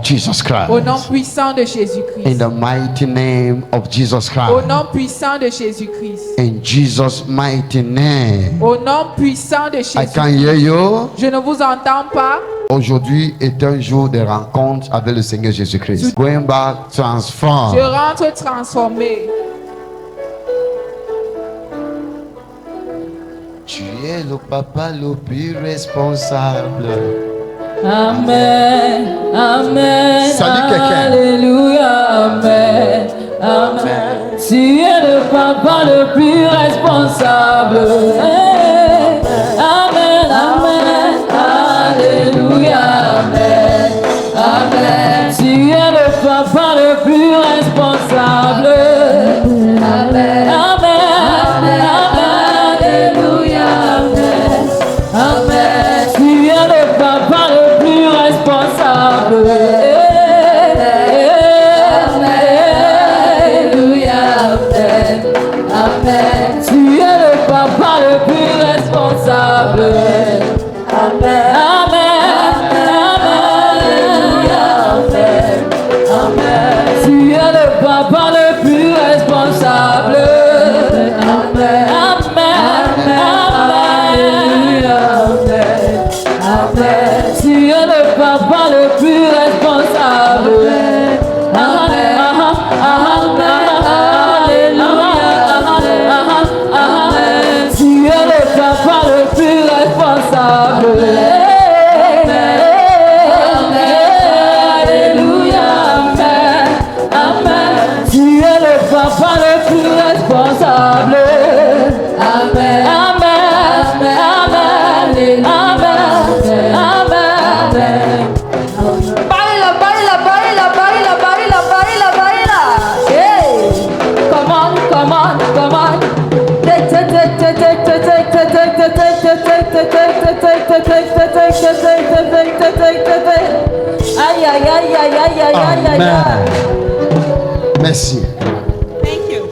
Jesus Christ. Au nom puissant de Jésus-Christ. In the mighty name of Jesus Christ. Au nom puissant de Jésus-Christ. In Jesus' mighty name. Au nom puissant de I can hear Jésus-Christ. you. Je ne vous entends pas. Aujourd'hui est un jour de rencontre avec le Seigneur Jésus-Christ. Going back, transform. Je rentre transformé. Tu es le papa le plus responsable. Amen, amen. Salut quelqu'un. Alléluia, amen, amen. Tu es le papa le plus responsable. Amen, amen, alléluia, amen, amen. Tu es le papa le plus responsable. Amen, amen, alléluia, amen, amen. Tu es le papa le plus responsable. Alléluia, amen, amen. Tu es le papa le plus responsable. Amen, amen, alléluia, amen, amen. Tu es le papa le plus responsable. Amen, amen, alléluia, amen, amen. Tu es le papa le plus responsable. Amen, amen. Tu es le papa le plus responsable. Alléluia, amen, amen. Tu es le papa le plus responsable. Amen, amen, amen, amen, amen. Baila, baila, baila, baila, baila, baila, baila. Hey, come on, come on, come on. Aïe, aïe, aïe, aïe, aïe, aïe, aïe, aïe. Amen. Merci. Thank you.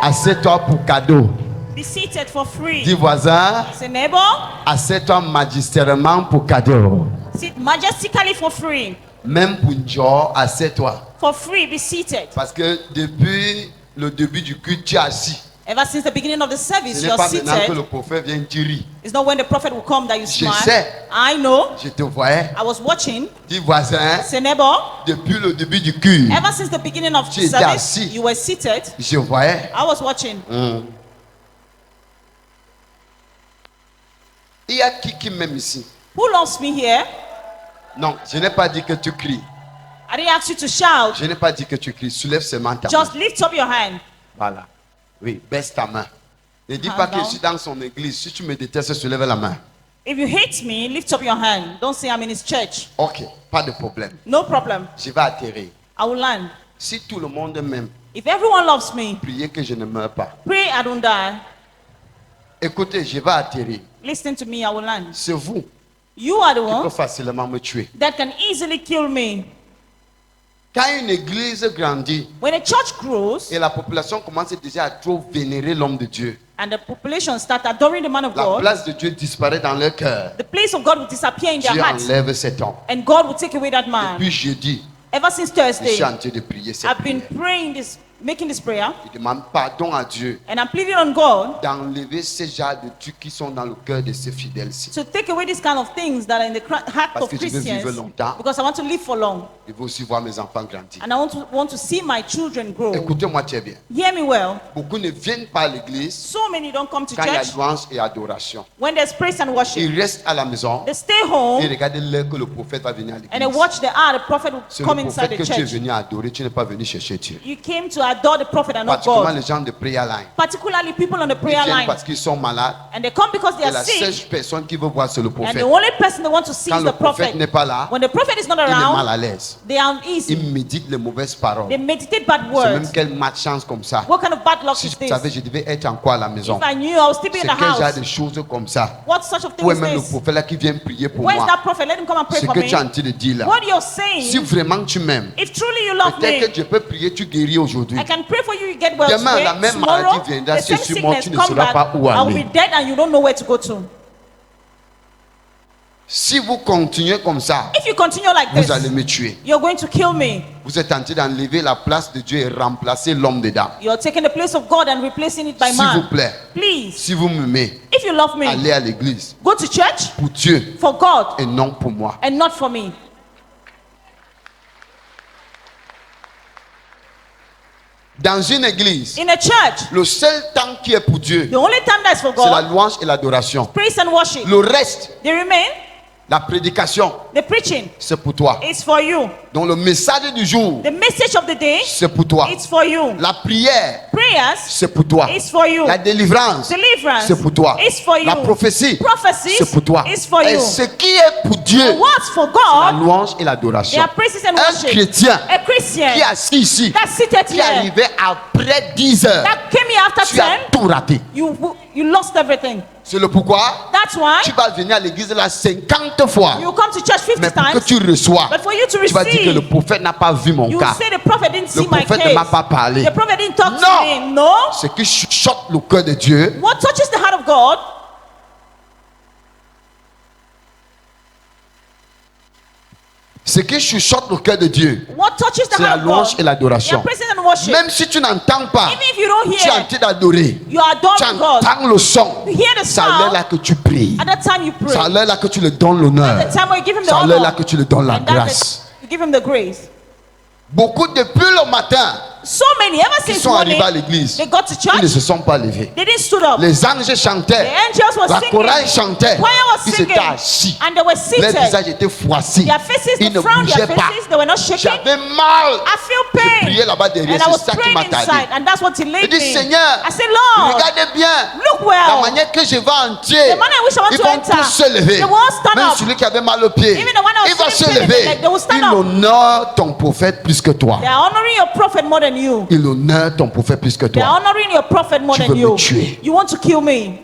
Assieds-toi pour cadeau. Be seated for free. Dis voisin, Say neighbor, assieds-toi magistèrement pour cadeau. sit majestically for free. Même pour Dieu, assieds-toi. For free, be seated. Parce que depuis le début du culte, tu es assis. Ever since the beginning of the service, Ce n'est you're pas maintenant que seated. le prophète vient te rire. It's not when the prophet will come that you Je smile. sais. I know. Je te voyais. I was watching. Dis voisin, Say neighbor, depuis le début du culte, ever since the beginning of Tu the étais service, assis. you were seated. je voyais. I was watching. Il y a qui m'aime ici? Who loves me here? Non, je n'ai pas dit que tu cries. I didn't ask you to shout. Je n'ai pas dit que tu cries. Soulève seulement ta main. Just lift up your hand. Voilà. Oui, baisse ta main. Ne dis Hand pas que down. je suis dans son église. Si tu me détestes, soulève la main. If you hate me, lift up your hand. Don't say I'm in his church. Ok, pas de problème. No problem. Je vais atterrir. I will land. Si tout le monde m'aime, If everyone loves me, priez que je ne meure pas. pray I don't die. Écoutez, je vais atterrir. Listen to me, I will land. C'est vous You are the qui peut one facilement me tuer. that can easily kill me. Quand une église grandit When a church grows et la population commence déjà à trop vénérer l'homme de Dieu, and the population start adoring the man of la God, place de Dieu disparaît dans leur cœur. the place of God will disappear in their Dieu hearts enlève cet homme. and God will take away that man. Puis jeudi, Ever since je Thursday, suis en train de prier cette I've been prière. praying this making this prayer, il demande pardon à Dieu and I'm pleading on God d'enlever ces genres de trucs qui sont dans le cœur de ces fidèles-ci. to take away these kind of things that are in the heart Parce of que je veux vivre Christians, longtemps. because I want to live for long, Je veux aussi voir mes enfants grandir. and I want to see my children grow. Écoutez-moi très bien. Hear me well. Beaucoup ne viennent pas à l'église So many don't come to quand il y a church louange et adoration. when there's praise and worship. Ils restent à la maison They stay et home regardent l'heure que le prophète va venir à and they l'église. watch the hour the prophet will C'est come le inside prophète the que tu es church. venu adorer, tu n'es pas venu chercher Dieu. You came to adore the prophet and not Particulièrement God. les gens de prayer line. Particularly people on the Ils prayer viennent line. parce qu'ils sont malades. And they come because they Et are la seule sick. personne qui veut voir c'est le And prophète. the only person they want to see Quand is le the prophète prophet. n'est pas là, When the prophet is not il est mal around, à l'aise. they are uneasy. Il médite les mauvaises paroles. They meditate bad C'est même words. quelle malchance comme ça. What kind of bad luck Si is je this? savais, je devais être encore à la maison. If I knew, I would still be C'est in the quel genre house. de choses comme ça. What such of thing Ou is même le this? prophète là qui vient prier pour Where is moi. that prophet? Let him come and pray Ce for que me. tu es en train de dire là. What you're Si saying, vraiment tu m'aimes, if truly you love peut-être que me, Dieu peut prier, tu guéris aujourd'hui. I can pray for you, you get well Demain, today. la même Tomorrow, maladie viendra, the si je same suis mort, sickness tu ne come sauras back. pas où I will aller. be dead and you don't know where to go to. Si vous continuez comme ça, If you continue like vous this, allez me tuer. you're going to kill me. Vous êtes en train d'enlever la place de Dieu et remplacer l'homme dedans. You're taking the place of God and replacing it by S'il vous man. plaît, Please, si vous m'aimez, if you love me, allez à l'église go to church pour Dieu for God et non pour moi. and not for me. Dans une église, In a church, le seul temps qui est pour Dieu, the only time that's for c'est la God, louange et l'adoration. praise and worship. Le reste, The remain, la prédication, the preaching c'est pour toi. is for you. Donc le message du jour, The message of the day, c'est pour toi. it's for you. La prière, Prayers c'est pour toi. is for you. La délivrance, Deliverance c'est pour toi. is for you. La prophétie, Prophecies c'est pour toi. is for Et you. ce qui est pour Dieu, And what's for la God, louange et they l'adoration. are praises and Un worship. chrétien A Christian qui est assis ici, that's seated qui est here, arrivé après 10 heures, that came here after tu as 10, tout raté. you lost everything. C'est le pourquoi That's why tu vas venir à l'église là 50 fois. you come to church 50 Mais pour que times, tu reçois, but for you to tu vas dire que le receive, prophète n'a pas vu mon you cas. say the prophet didn't Le see my prophète ne m'a case. pas parlé. The prophet didn't talk Non. to me. No. Ce qui chuchote le cœur de Dieu, What touches the heart of God, ce qui chuchote le cœur de Dieu, what touches the c'est la heart of louange et God, l'adoration. your praise and worship. Même si tu n'entends pas, Even if you don't tu es en hear, train d'adorer. you are Tu adoring God. entends le son. You hear the C'est à l'heure sound. là que tu pries. At that time you pray. C'est à l'heure là que tu lui donnes l'honneur. At the time where you give him the C'est à l'heure honor. là que tu lui donnes la And that's grâce. it. You give him the grace. Beaucoup depuis le matin, So many, ever qui since sont morning, arrivés à l'église, they got to ils ne church, se sont pas levés. they didn't stood up. Les anges chantaient, The angels were la singing. chorale chantait, Choir was ils singing. étaient assis. And they were Leurs seated. visages étaient froissis. Their faces, Ils they ne frowned their bougeaient pas. faces, they were not shaking. J'avais mal. I feel Je pain. priais là-bas derrière, And I c'est was ça qui praying m'a tardé. inside, and that's what Je delayed dis, me. Seigneur, I said, Lord, regardez bien look la well. manière que je vais entrer. The man I wish I want Ils to vont enter. tous se lever. They won't stand Même up. celui qui avait mal au pied, Even the one I was il va se feeling pain in the lever. leg, they will stand Il up. honore ton prophète plus que toi. They are honoring your prophet more than you. Il honore ton prophète plus que They are toi. honoring your prophet more Tu than veux me you. tuer. You want to kill me.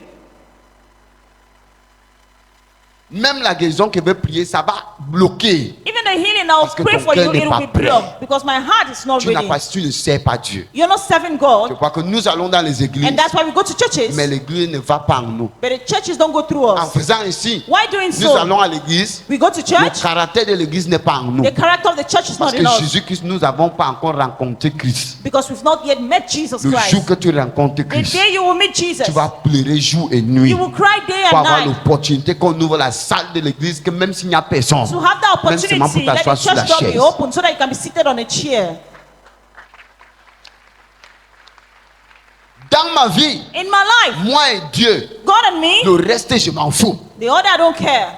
Même la guérison que veut prier, ça va bloquer. Even the healing I will Parce que pray ton for cœur you, n'est it will pas be prêt. blocked because my heart is not Tu n'as ready. pas, tu ne sais pas Dieu. You're not serving Je God, crois que nous allons dans les églises, and that's why we go to churches, mais l'église ne va pas en nous. but the churches don't go through En us. faisant ainsi, Why doing nous so? allons à l'église, We go to le church, caractère de l'église n'est pas en nous. the character of the church is Parce not que in us Jésus-Christ, nous n'avons pas encore rencontré Christ. because we've not yet met Jesus Le jour Christ. que tu rencontres The Christ, day you will meet Jesus, tu vas pleurer jour et nuit you will cry day pour and avoir night. l'opportunité qu'on ouvre la salle de l'église, que même s'il n'y a personne, To have that même seulement pour opportunity, let t'asseoir the sur la church door be chaise. open so that you can be seated on a chair. Dans ma vie, In my life, moi et Dieu, God and me, le reste, je m'en fous. the other I don't care.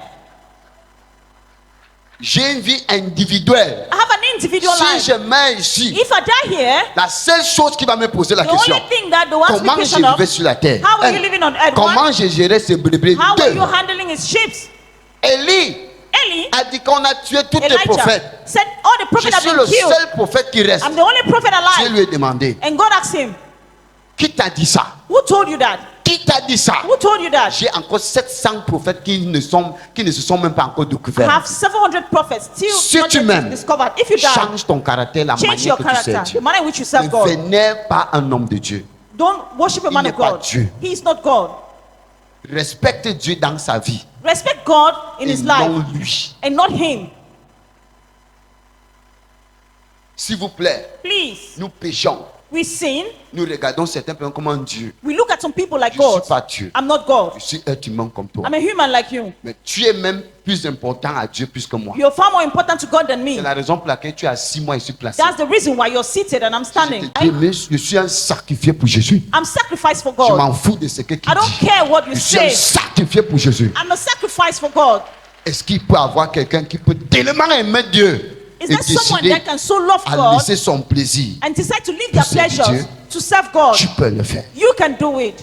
J'ai une vie individuelle. I have an individual Si life. je meurs ici, If I die here, la seule chose qui va me poser la the question, only thing that the one comment speaking je of, vivais sur la terre? how are Un, you living on earth? comment One, j'ai géré ces brebis? how are Deux, you handling his sheep? Élie Eli, a dit qu'on a tué tous les Elijah, prophètes. said all the Je prophets have suis been le killed. seul prophète qui reste. I'm the only prophet Je alive. lui ai demandé, And God asked him, qui t'a dit ça? who told you that? Qui t'a dit ça? Who told you that? J'ai encore 700 prophètes qui ne se sont même pas encore I découverts. have 700 prophets still Si not tu yet m'aimes, discovered. If you die, change ton caractère, la change manière your que tu sers character, Dieu. the manner in which you serve Ne God. vénère pas un homme de Dieu. Don't worship a Il man n'est of pas God. Dieu. He is not God. Respecte Dieu dans sa vie Respect God in et his life non lui. and not him. S'il vous plaît, Please, nous péchons. We sin. Nous regardons certains personnes comme un Dieu. We look at some people like Je ne suis God. pas Dieu. I'm not God. Je suis être humain comme toi. I'm a human like you. Mais tu es même plus important à Dieu plus que moi. You're far more important to God than C'est me. la raison pour laquelle tu es assis, moi je suis placé. That's the reason why you're seated and I'm Je standing. te dis, mais je suis un sacrifié pour Jésus. I'm sacrificed for Je God. m'en fous de ce que tu I don't dis. care what you Je suis un say. sacrifié pour Jésus. I'm a sacrifice for God. Est-ce qu'il peut avoir quelqu'un qui peut tellement aimer Dieu Is et there someone décider that can so love à God laisser son plaisir? and decide to leave their servir pleasures Dieu? to serve God? Tu peux le faire. You can do it.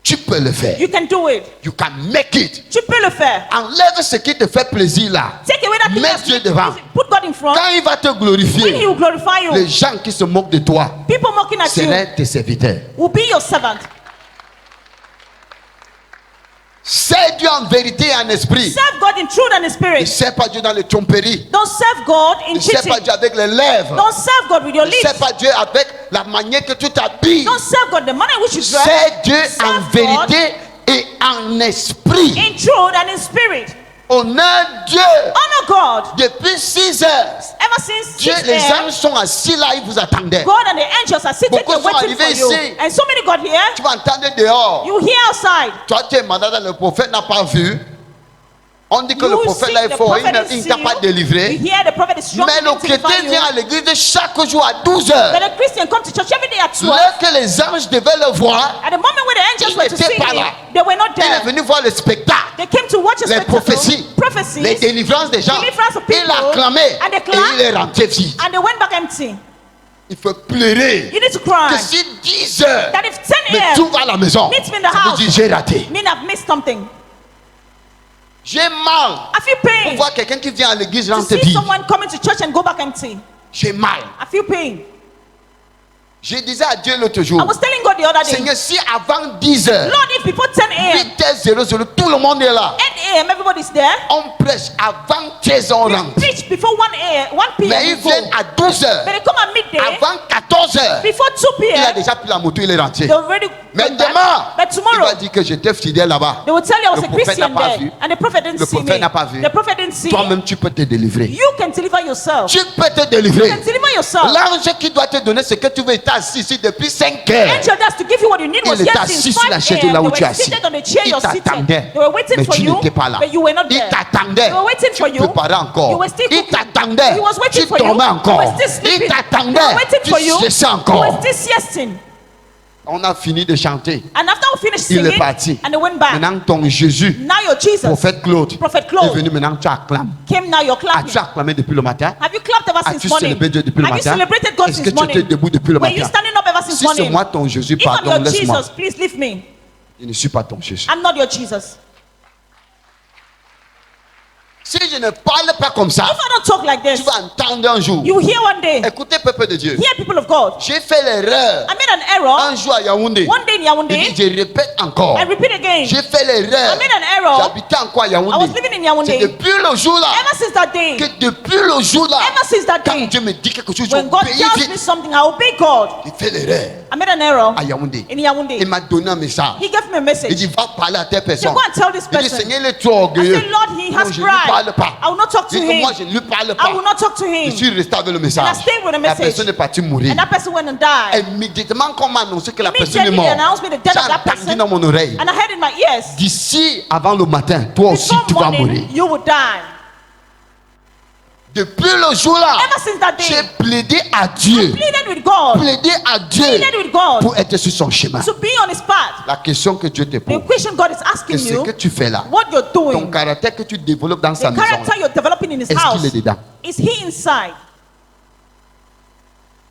Tu peux le faire. You can do it. You can make it. Tu peux le faire. Enlève ce qui te fait plaisir là. Take away that thing Mets that's Dieu making you devant. busy. Put God in front. Quand il va te When He glorifier, will glorify you, les gens qui se moquent de toi people mocking at you seraient tes serviteurs. will be your servant. C'est Dieu en vérité et en esprit. Serve God in truth and in Ne spirit. sers pas Dieu dans les tromperies. Don't serve God in Ne sers pas cheating. Dieu avec les lèvres. Don't serve God with your Ne sers lips. pas Dieu avec la manière que tu t'habilles. Don't serve God the manner in which you dress. C'est Dieu en Serve God vérité et en esprit. in truth and in spirit. Honneur Dieu. Honor God. Depuis 6 heures, Ever since Dieu, 6 les a.m., anges sont assis là, ils vous attendaient. God and the angels are seated Beaucoup there sont waiting for arrivés you. ici. And so many got here. Tu vas entendre dehors. You hear outside. Toi, tu es mandat, le prophète n'a pas vu. On dit que le You prophète see là est the fort, il prophet ne is t'a pas you. You délivré. hear the prophet is strong Mais le enough to deliver chrétien you. vient à l'église chaque jour à 12 But heures. the Christian come to church every day at 12. L'heure que les anges devaient le voir, At the moment when the angels Il were to n'était see pas him, là. they were not il est there. venu voir le spectacle, They came to watch a les spectacle, prophéties, prophecies, les délivrances des gens. Deliverance of Il people. a clamé And they et clapped. il est rentré vide. and they went back empty. Il faut pleurer. You need to cry. Que si 10 heures, That if 10 mais a.m. tout va à la maison, meets me in the ça veut house, dire j'ai raté. mean I've missed something. J'ai mal I feel pour pain voir quelqu'un qui vient à l'église to rentre see vide. someone coming to church and go back empty. J'ai mal. I feel pain. Je disais à Dieu l'autre jour, I was telling God the other day, Seigneur, si avant 10 heures, Lord, if before 10 a.m., 8h00, tout le monde est là. 8 a.m., everybody's there. On prêche avant 13 heures, on We rentre. preach before 1 a.m., 1 p.m. Mais ils we go. viennent à 12 heures. But they come at midday. Avant 14 heures, Before 2 il a p.m., déjà pris la moto, il est rentré. they already Mais gone back. demain, But il tomorrow, va dire que j'étais fidèle là-bas. they will tell you I was Le a prophète Christian n'a pas there. vu. And the prophet didn't Le see prophète me. n'a pas vu. The prophet didn't see me. Toi-même, tu peux te délivrer. You can deliver yourself. Tu peux te You délivrer. can deliver yourself. L'ange qui doit te donner ce que tu veux, il t'a assis ici depuis 5 heures. Angel that's to give you what you need was Il est here assis since sur la 5 chaise là a.m. où They tu es were assis. seated on the chair Il you're seated. t'attendait. They were waiting Mais for tu you, n'étais pas là. but you were not Il there. t'attendait. They were waiting for Tu you. préparais You encore. were still Il cooking. t'attendait. He was waiting Tu for you. dormais You encore. were still Il sleeping. They were t'attendait. waiting Tu for you. cherchais You encore. were still siesting. On a fini de chanter. And after we finished Il est singing, parti. and they went back. Maintenant, ton Jésus, Now your Jesus, prophète Claude, Prophet est Claude, venu. Maintenant, tu acclames. came now you're clapping. As-tu acclamé depuis le matin? Have you clapped ever As-tu since morning? célébré Dieu depuis le Have you matin? celebrated God Est-ce que since tu étais morning? debout depuis le Were you matin? standing up ever since Si c'est morning? moi ton Jésus, If I'm pardon, your laisse-moi. Jesus, please leave me. Je ne suis pas ton Jésus. I'm not your Jesus. Si je ne parle pas comme ça, If I don't talk like this, tu vas entendre un jour. you hear one day, Écoutez, peuple de Dieu. hear people of God. J'ai fait l'erreur I made an error un jour à Yaoundé. one day in Yaoundé. Il dit, je répète encore. I repeat again. J'ai fait l'erreur. I made an error. J'habitais encore à I was Yaoundé. living in C'est Yaoundé. depuis le jour là Ever since that day, que depuis le jour là, ever since that quand day, Dieu me dit quelque chose, je when God obéis tells me vite. something, I obey God. J'ai fait l'erreur I made an error à Yaoundé. in Yaoundé. Il m'a donné un message. He gave me a Il message. dit, va parler à telle So personne. go and tell this Il dit, person. Seigneur, il est trop I orgueilleux. said, Lord, he Non, has je ne lui parle pride. pas. I will not talk to Il dit que him. moi, je ne lui parle I pas. will not talk to Je him. suis resté avec le And I message. stayed with the La message. personne est partie mourir. And that person went and died. Immédiatement qu'on m'a annoncé que la personne est Immediately morte, they announced me the death j'ai of that entendu person. dans mon oreille. And I heard in my ears, D'ici avant le matin, toi aussi before tu vas mourir. morning, you will die. Depuis le jour là, Ever since that day, j'ai plaidé à Dieu, pleaded with God, plaidé à Dieu pleaded with God pour être sur son chemin. to be on his path. La question que Dieu te The pose, question God is que asking ce you, que tu fais là, what you're ton doing, caractère que tu développes dans sa the maison, character you're developing in his est-ce house, qu'il est dedans? is he inside?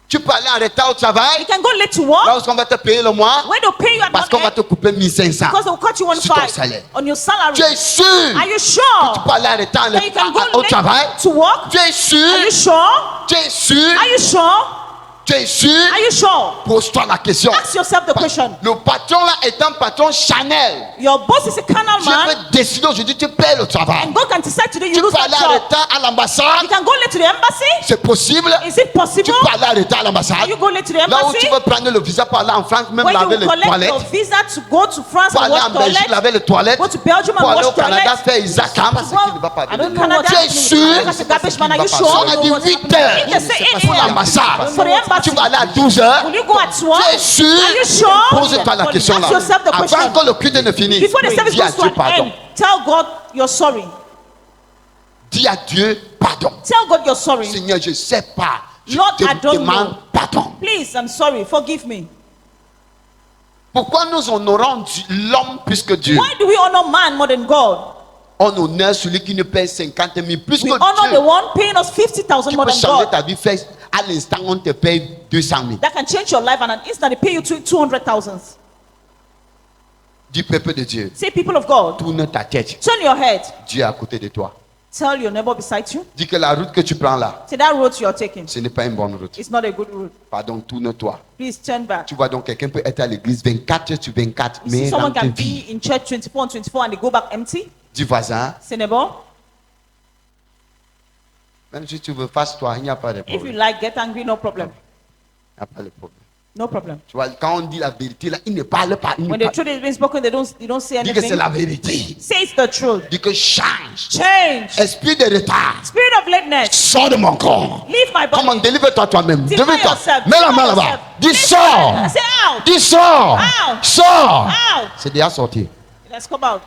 Tu peux aller en retard au You travail, can go late to work, lorsqu'on va te payer le mois, where they'll pay you at parce qu'on va month te couper 1500. because they'll cut you on Sur ton 5 salaire. on your salary. Tu es sûr Are you que tu sure peux aller en retard that you can au go travail? late to work? Tu es sûr? Are you sure? Tu es sûr? Are you sure? Tu es sûr? Are you sure? Pose-toi la question. Ask yourself the question. Le patron là est un patron Chanel. Your boss is a carnal Je man, peux décider aujourd'hui, tu paies le travail. and God can decide today you Tu lose peux that aller en job. retard à You l'ambassade. can go late to the embassy. C'est possible. Is it Tu possible? peux aller en retard à l'ambassade. You go late to the Là où embassy. tu veux prendre le visa pour aller en France, même When laver you les collect your toilettes. visa to go to France Pour and aller en wash Belgique, toilets, laver les toilettes. go to Belgium Pour and aller au wash Canada, toilets. faire Isaac. Parce qu'il ne va pas I don't venir. know what Tu es sûr? As a garbage man, are you On sure? a dit 8 heures If they say 8 pour a.m. l'ambassade. for the embassy? Tu vas aller à 12h. Will you go at 12? Tu es sûr? Are you sure? Pose-toi la question là. Ask yourself the question. Avant que le culte ne finisse, Before the service dis à goes to Dieu an pardon. end, tell God you're sorry. Dis à Dieu pardon. Tell God you're sorry. Seigneur, je ne sais pas. Je Lord, te I don't demande know. pardon. Please, I'm sorry. Forgive me. Pourquoi nous honorons l'homme plus que Dieu? Why do we honor man more than God? On honore celui qui nous paye 50 000 plus We que honor Dieu. the one paying us 50,000 Qui more peut than changer God. ta vie, fait à l'instant on te paye 200 000. That can change your life and an instant they pay you 200,000. Du peuple de Dieu, Say, people of God, tourne ta tête. turn your head. Dieu est à côté de toi. Tell your neighbor beside you. Dis que la route que tu prends là, Say that road you're taking, ce n'est pas une bonne route. it's not a good route. Pardon, tourne-toi. Please turn back. Tu vois donc quelqu'un peut être à l'église 24 sur 24, You see mais someone rentre can vie. be in church 24 and 24 and they go back empty. Du voisin, Say, neighbor, même si tu veux, fasse-toi, il n'y a pas de if you problème. like, get angry, no problem. Il n'y a pas de problème. No problem. Tu vois, quand on dit la vérité là, il ne parle pas. Il ne When the parle- truth is being spoken, you don't say Dis que c'est anything. la vérité. Say it's the truth. Dis que change. Change. Esprit de retard, Spirit of lateness. sors de mon corps. Leave my Comment body. délivre-toi toi-même. Deliver Délivre-toi. yourself. Mets la Deliver main là-bas. yourself. Dis Lift sors. your- Say out. Dis sors. Out. Sors. Out. C'est déjà sorti. Let's come out.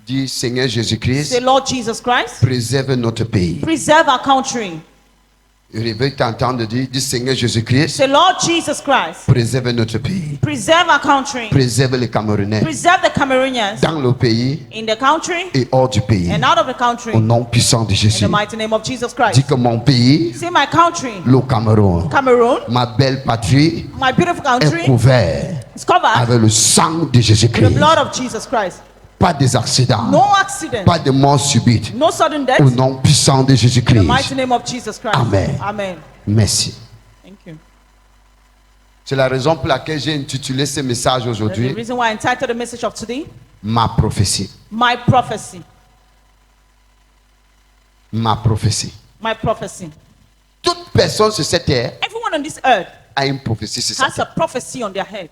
Dis Seigneur Jésus-Christ, Say, Lord Jesus Christ, préserve notre pays. preserve our country. Je veux t'entendre dire, dis Seigneur Jésus-Christ, Say, Lord Jesus Christ, préserve notre pays. preserve our country. Préserve les Camerounais Preserve the Cameroonians dans le pays in the country et hors du pays. and out of the country. Au nom puissant de In Jésus. the mighty name of Jesus Dis Christ. que mon pays, Say, my country, le Cameroun, Cameroon, ma belle patrie, my beautiful est country, couvert is covered avec le sang de with the Jésus-Christ. blood of Jesus Christ. Pas des accidents, No accident, pas de mort subite. no sudden death. Au nom puissant de In the Jésus-Christ. mighty name of Jesus Christ. Amen. Amen. Merci. Thank you. C'est la raison pour laquelle j'ai intitulé ce message That's the aujourd'hui, reason why I entitled the message of today, Ma prophétie. My Prophecy. Ma prophétie. My Prophecy. Toute personne sur cette terre Everyone on this earth a une prophétie sur sa has a tête. prophecy on their head.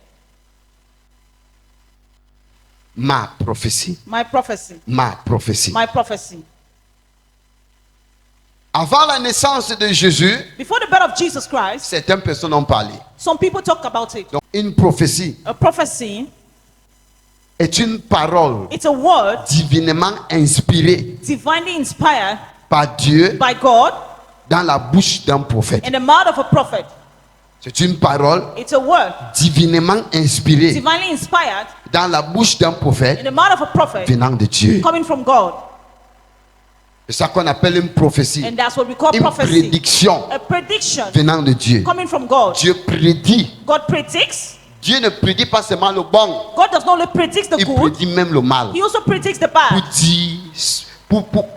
Ma prophétie. My prophecy. Ma prophétie. My prophecy. Avant la naissance de Jésus, Before the birth of Jesus Christ, certaines personnes ont parlé. some people talk about it. Donc, une prophétie A prophecy, est une parole it's a word divinement inspirée divinely inspired par Dieu by God dans la bouche d'un prophète. in the mouth of a prophet. C'est une parole It's a word divinement inspirée divinely inspired dans la bouche d'un in prophète the mouth of a prophet venant de Dieu. coming from God. C'est ça qu'on appelle une prophétie. And that's what we call Une prophecy. prédiction A prediction venant de Dieu. coming from God. Dieu prédit. God predicts. Dieu ne prédit pas seulement le bon, God does not only predict the il good, prédit même le mal. He also predicts the Pour bad. dire,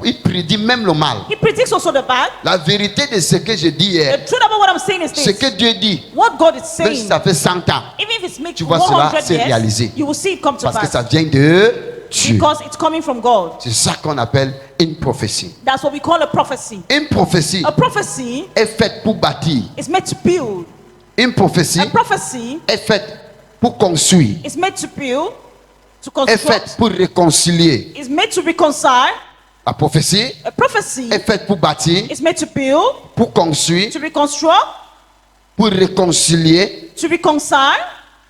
il prédit même le mal. He predicts also the bad. La vérité de ce que je dis The est, truth about what I'm saying is ce this. que Dieu dit, What God is même si saying, ça fait 100 ans, even if it's making tu vois cela 100 se réaliser. years, you will see it come to parce que pass. ça vient de Dieu. Because it's coming from God. C'est ça qu'on appelle une prophétie. That's what we call a prophecy. Une prophétie A prophecy est faite pour bâtir. is made to build. Une prophétie A prophecy est faite pour construire. is made to build, to Est faite construct, pour réconcilier. is made to reconcile. La prophétie A prophecy est faite pour bâtir, is made to build, pour construire, to reconstruct, pour réconcilier, to reconcile,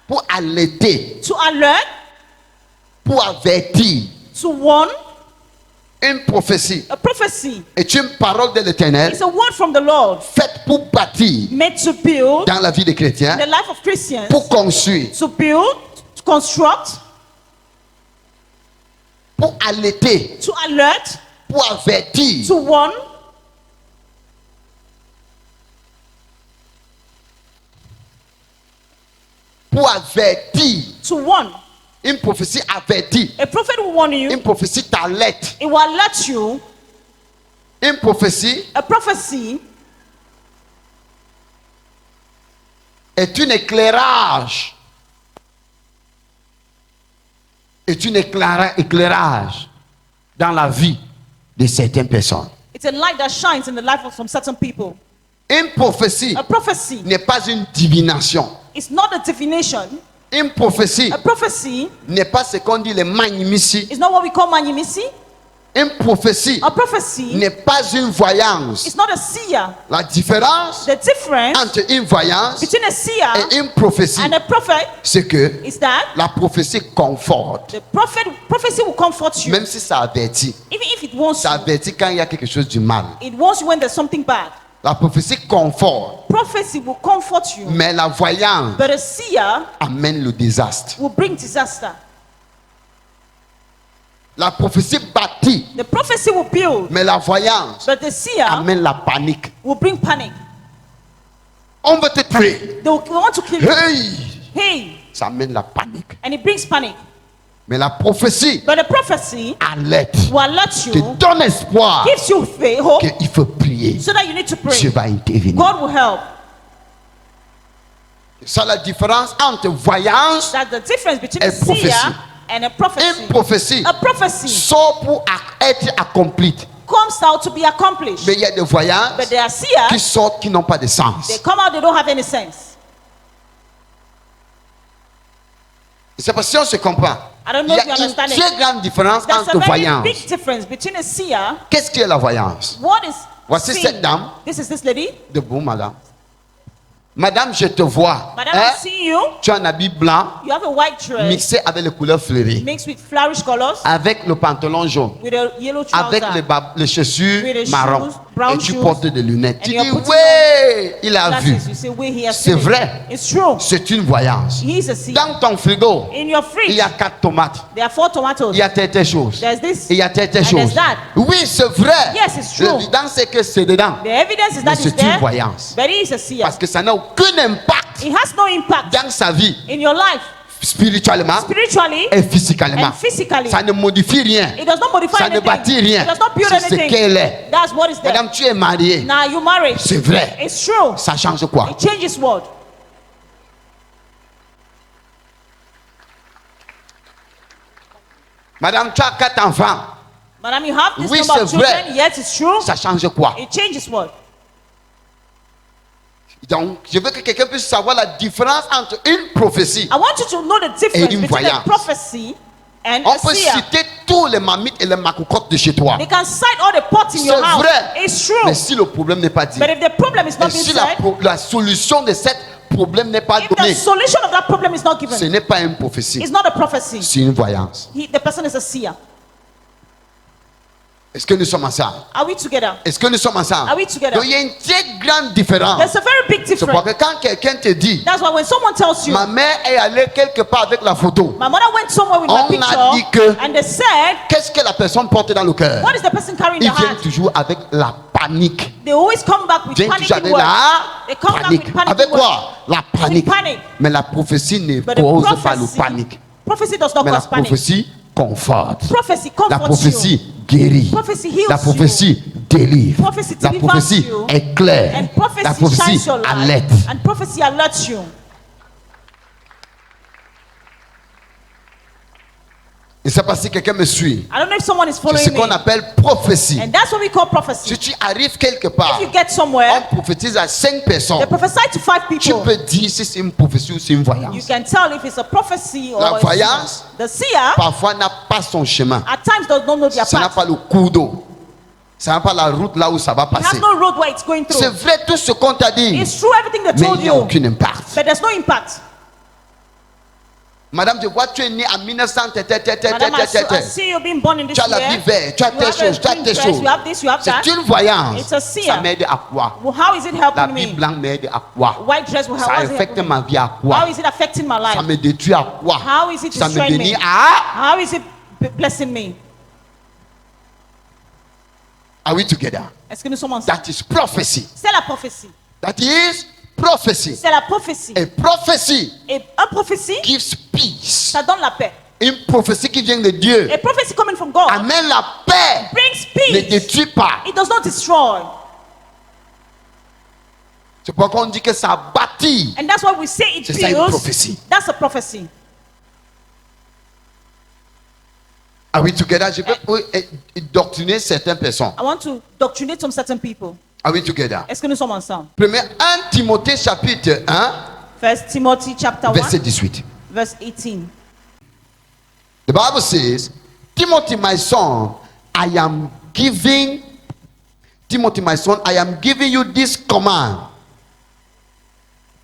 pour alerter, to alert, pour avertir. to warn. Une prophétie A prophecy est une parole de l'Éternel is a word from the Lord faite pour bâtir made to build dans la vie des chrétiens, the life of Christians, pour construire, to build, to construct, pour alerter, to alert, pour avertir. to warn, Pour avertir. to warn. Une prophétie avertit. A prophet will warn you. Une prophétie t'alerte. It will alert you. Une prophétie A prophecy est un éclairage. Est un éclairage dans la vie de certaines personnes. it's a light that shines in the life of some certain people. Une prophétie A prophecy n'est pas une divination. is not a divination. Une prophétie A prophecy n'est pas ce qu'on dit les magnifici. is not what we call manimisi. Une prophétie A prophecy n'est pas une voyance. is not a seer. La différence The difference entre une voyance between a seer et une prophétie, and a prophet c'est que is that la prophétie conforte, the prophecy will comfort you, même si ça avertit. even if it wants Ça you. avertit quand il y a quelque chose de mal. It wants you when there's something bad. La prophétie conforte, Prophecy will comfort you, mais la voyance but a seer amène le désastre. will bring disaster. La prophétie bâtit, The prophecy will build, mais la voyance but the seer amène la panique. will bring panic. On veut te tuer. They want to kill you. Hey! Hey, Ça amène la panique. and it brings panic. Mais la prophétie But the prophecy alerte, will alert te you, donne espoir gives you faith, hope, qu'il faut prier. so that you need to pray. Dieu va intervenir. God will help. C'est la différence entre voyance That's the difference between a et prophétie. seer and a prophecy. Une prophétie A prophecy sort pour être accomplie. comes out to be accomplished. Mais il y a des voyances But there are qui seers, sortent qui n'ont pas de they sens. come out, they don't have any sense. C'est parce que si on se comprend. I don't Il know y if you a une understand it. très grande différence There's a entre very voyance. big difference between a seer. Qu'est-ce qui est la voyance? What is Voici seeing? cette dame. This is this lady. Debout, madame. Madame, je te vois. Madam, Hein? I see you. Tu as un habit blanc You have a white dress mixé avec les couleurs fleuries. mixed with flourish colors, Avec le pantalon jaune. with a yellow Avec trouser, les chaussures With the marron. shoes, brown Et tu shoes. portes des lunettes. And Tu you're dis, putting oui, il a vu. glasses. You say, wait, he has C'est seen it. vrai. It's true. C'est une voyance. He is a seer. Dans ton frigo, In your il fridge, y a 4 tomates. there are 4 tomatoes. Il y a telle chose. There's this. Il y a telle And chose. there's that. Oui, c'est vrai. Yes, it's true. L'évidence, c'est que c'est dedans. The evidence is Mais that it's c'est une there, voyance. but he is a seer. Parce que ça n'a aucun impact It has no impact dans sa vie, in your life, spirituellement spiritually et physiquement. and physically. Ça ne modifie rien. It does not modify Ça ne anything. bâtit rien. It does not build C'est ce anything. qu'elle est. That's what is there. Madame, tu es mariée. Now you married. C'est vrai. It's true. Ça change quoi? It changes what? Madame, tu as 4 enfants. Madam, you have this Oui, number of c'est vrai. children. Yes, it's true. Ça change quoi? It changes what? Donc, je veux que quelqu'un puisse savoir la différence entre une prophétie. I want you to know the difference une between a voyance. prophecy and On a peut seer. citer tous les mamites et les macocottes de chez toi. They can cite all the pots in C'est your house. vrai. It's true. Mais si le problème n'est pas dit, But if the problem is et not being si said, la solution de ce problème n'est pas if the donnée, solution of that problem is not ce given, n'est pas une prophétie, it's not a prophecy. c'est une voyance. The person is a seer. Est-ce que nous sommes ensemble? Are we together? Est-ce que nous sommes ensemble? Are we together? Donc, il y a une très grande différence. There's a very big C'est pourquoi difference. que quand quelqu'un te dit, That's why when someone tells you, ma mère est allée quelque part avec la photo, my mother went somewhere with On my a dit picture, que- and they said, qu'est-ce que la personne porte dans le cœur? what is the person carrying in Il the vient heart? toujours avec la panique. They always come back with Vient toujours panicking avec words. la They come back panique. with panic Avec words. quoi? La panique. panic. Mais la prophétie ne But the cause pas le prophecy, panique. prophecy does not Mais la cause panic. prophétie conforte. Prophecy La comforts you. prophétie guérit. Prophecy heals La prophétie délivre. Prophecy La delivers prophétie you. éclaire. And prophecy La prophétie shines your light. alerte. And prophecy alerts you. Et c'est parce que quelqu'un me suit. I don't know if someone is C'est following ce qu'on me. appelle prophétie. And that's what we call prophecy. Si tu arrives quelque part, If you get somewhere, on prophétise à 5 they personnes. prophesy to 5 Tu people. peux dire si c'est une prophétie ou c'est une You voyance. can tell if it's a prophecy or La a voyance, seer. The seer parfois n'a pas son chemin. at times does not know their Ça n'a path. pas le cours d'eau. Ça n'a pas la route là où ça va It has passer. no road where it's going C'est through. vrai tout ce qu'on t'a dit, It's true everything they mais told il n'y a you, aucun impact. but there's no impact. Madame, je vois tu es née en 1900, Madam, I see you being born in this tu as la vie year. verte, tu as You telle have a chose, tu as green telle dress, chose. you have this, you have that. C'est une voyance. It's a seer. Ça m'aide à quoi? Well, how is it La helping vie me? blanche m'aide à quoi? White dress will Ça how is it affecte helping ma me? vie à How quoi? is it affecting my Ça life? me détruit à quoi? How is it Ça me destroying bénit me? à... How is it blessing me? Are we together? Est-ce que nous sommes ensemble? That is prophecy. C'est la prophétie. That is prophecy. C'est la prophétie. A prophecy Et un prophétie, gives peace. ça donne la paix. Une prophétie qui vient de Dieu A prophecy coming from God amène la paix. brings Ne peace. détruit pas. It does not destroy. C'est pourquoi on dit que ça bâtit. And that's why we say it C'est ça une builds. prophétie. That's a prophecy. Are we together? Je peux doctriner certaines personnes. I want to doctrinate some certain people. Are we together? Est-ce que nous sommes ensemble? Premier 1 Timothée chapitre 1 First Timothy chapter 1, verset 18. verse 18. The Bible says, Timothy, my son, I am giving Timothy, my son, I am giving you this command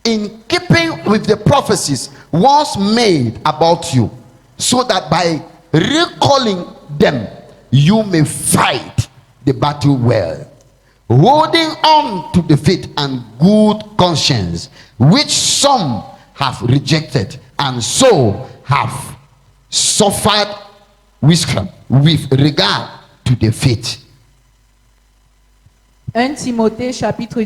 in keeping with the prophecies once made about you, so that by recalling them you may fight the battle well, holding on to the faith and good conscience, which some have rejected and so have suffered witchcraft with regard to the faith. 1 Timothée chapitre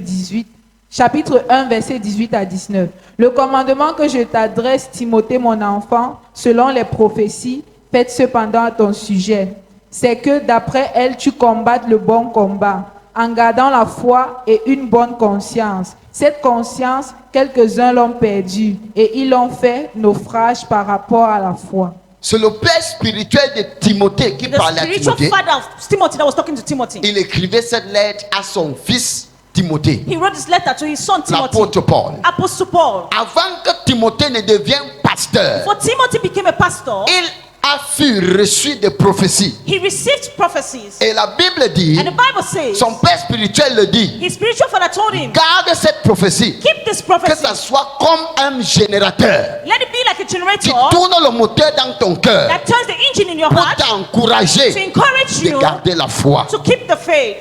1 verset 18 à 19. Le commandement que je t'adresse, Timothée mon enfant, selon les prophéties faites cependant à ton sujet, c'est que d'après elles tu combattes le bon combat, en gardant la foi et une bonne conscience. Cette conscience, quelques-uns l'ont perdue et ils l'ont fait naufrage par rapport à la foi. C'est le père spirituel de Timothée qui The parlait à spiritual Timothée. father of Timothy that was talking to Timothy. Il écrivait cette lettre à son fils Timothée, He wrote this letter to his son Timothy. l'apôtre Paul. Apostle Paul. Avant que Timothée ne devienne pasteur, For Timothy became a pastor, il a fut reçu des prophéties. he received prophecies. Et la Bible dit, And the Bible says, son père spirituel le dit, his spiritual father told him, garde cette prophétie, keep this que prophecy. ça soit comme un générateur Let it be like a qui generator tourne le moteur dans ton cœur that turns the engine in your pour heart to t'encourager encourage de you garder la foi. to keep the faith.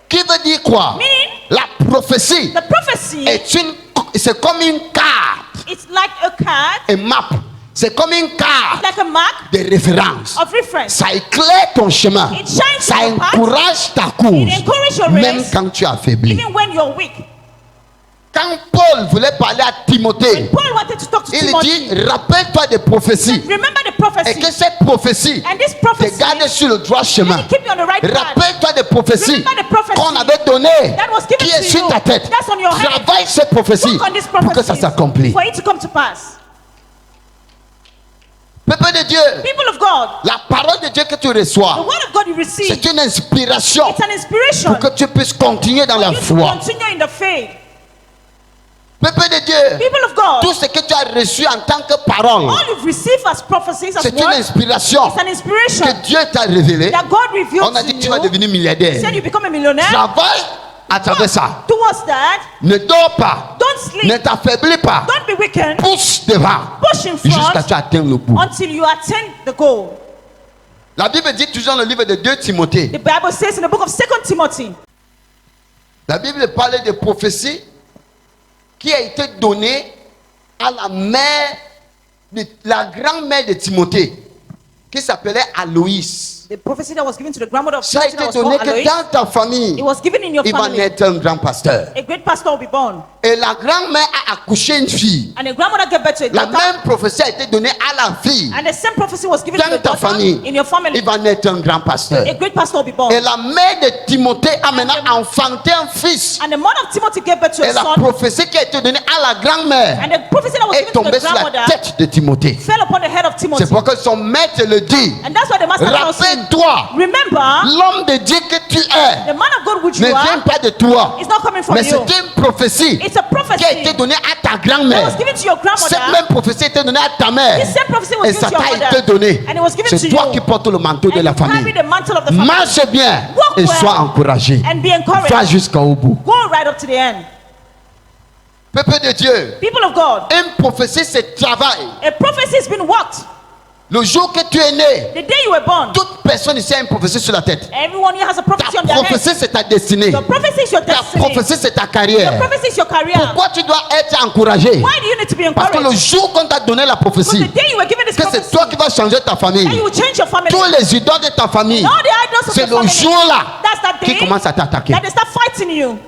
Qui veut dire quoi? Meaning, La prophétie the prophecy, c'est comme une carte, it's like a card, une map. C'est comme une carte like a mark de référence. of reference. Ça éclaire ton chemin. It shines Ça your path. encourage ta It course. encourages your Même race, quand tu es affaibli. even when you're weak. Quand Paul voulait parler à Timothée, Paul wanted to talk to il Timothy. dit, rappelle-toi des prophéties. Remember the Et prophecy. que cette prophétie And this te prophecy, garde sur le droit chemin. let it keep you on the right path. Rappelle-toi des prophéties Remember the prophecy qu'on avait données, that was given qui est to sur you. ta tête. That's on your head. Travaille ces prophéties Work on this pour que ça prophecy s'accomplisse. for it to come to pass. Peuple de Dieu, People of God, la parole de Dieu que tu the reçois, word of God you receive, c'est une inspiration it's an inspiration pour que tu puisses continuer dans for la you to foi. continue in the faith. Peuple de Dieu, People of God, tout ce que tu as reçu en tant que parole, all you've received as prophecies, as c'est une words, inspiration it's an inspiration que Dieu t'a révélée. that God revealed On a to dit que tu vas you. devenir He milliardaire. said you become a millionaire. Travaille à travers ça. Towards that, Ne dors pas. don't sleep. Ne t'affaiblis pas. Don't be weakened. Pousse devant Push in jusqu'à front ce que tu atteignes le bout. until you attain the goal. La Bible dit toujours dans le livre de 2 Timothée. The Bible says in the book of 2 Timothy, La Bible parle de prophéties qui a été donnée à la mère, la grand-mère de Timothée, qui s'appelait Aloïs. the prophecy that was given to the grandmother of Ça a Timothy été that was donné called que Alois, dans ta famille, it was given in your il va family. naître un grand pasteur. A great pastor will be born. Et la grand-mère a accouché une fille. And a grandmother gave birth to a La daughter. même prophétie a été donnée à la fille. And the same prophecy was given to Dans the ta daughter famille, in your family. il va naître un grand pasteur. A great pastor will be born. Et la mère de Timothée a maintenant enfanté un fils. And the mother of Timothy gave birth to Et a la son. prophétie qui a été donnée à la grand-mère And the prophecy that was est given to tombée the sur la grandmother tête de Timothée. fell upon the head of Timothy. C'est pourquoi son maître le dit. And that's why the master tells him, Rappelle-toi, remember, l'homme de Dieu que tu es the man of God which ne you vient are pas de toi. is not coming from Mais you. c'est une prophétie It's a qui a prophecy été donnée à ta that grand-mère. was given to your Cette grandmother. même prophétie a été donnée à ta mère. The same prophecy was Et given ça to your t'a mother. été donné. And it was given to C'est toi you. qui portes le manteau de And la you carry famille. the mantle of the family. Marche bien Walk et well sois encouragé. and be encouraged. Va jusqu'au bout. Go right up to the end. Peuple de Dieu, People of God, une prophétie c'est travail. a prophecy has been worked. Le jour que tu es né, The day you were born, toute personne ici a une prophétie sur la tête. everyone here has a prophecy Ta on their head. prophétie c'est ta destinée. Your prophecy is your Ta destiny. prophétie c'est ta Your carrière. prophecy is your career. Pourquoi tu dois être encouragé? Why do you need to be Parce que le encouraged? jour qu'on t'a donné la Because prophétie, the day you were given this que c'est prophecy, toi qui vas changer ta famille. and you will change your family. Tous les idoles de ta famille, All the idols of c'est your le family. jour-là That's that qui day commence à t'attaquer. that they start fighting you.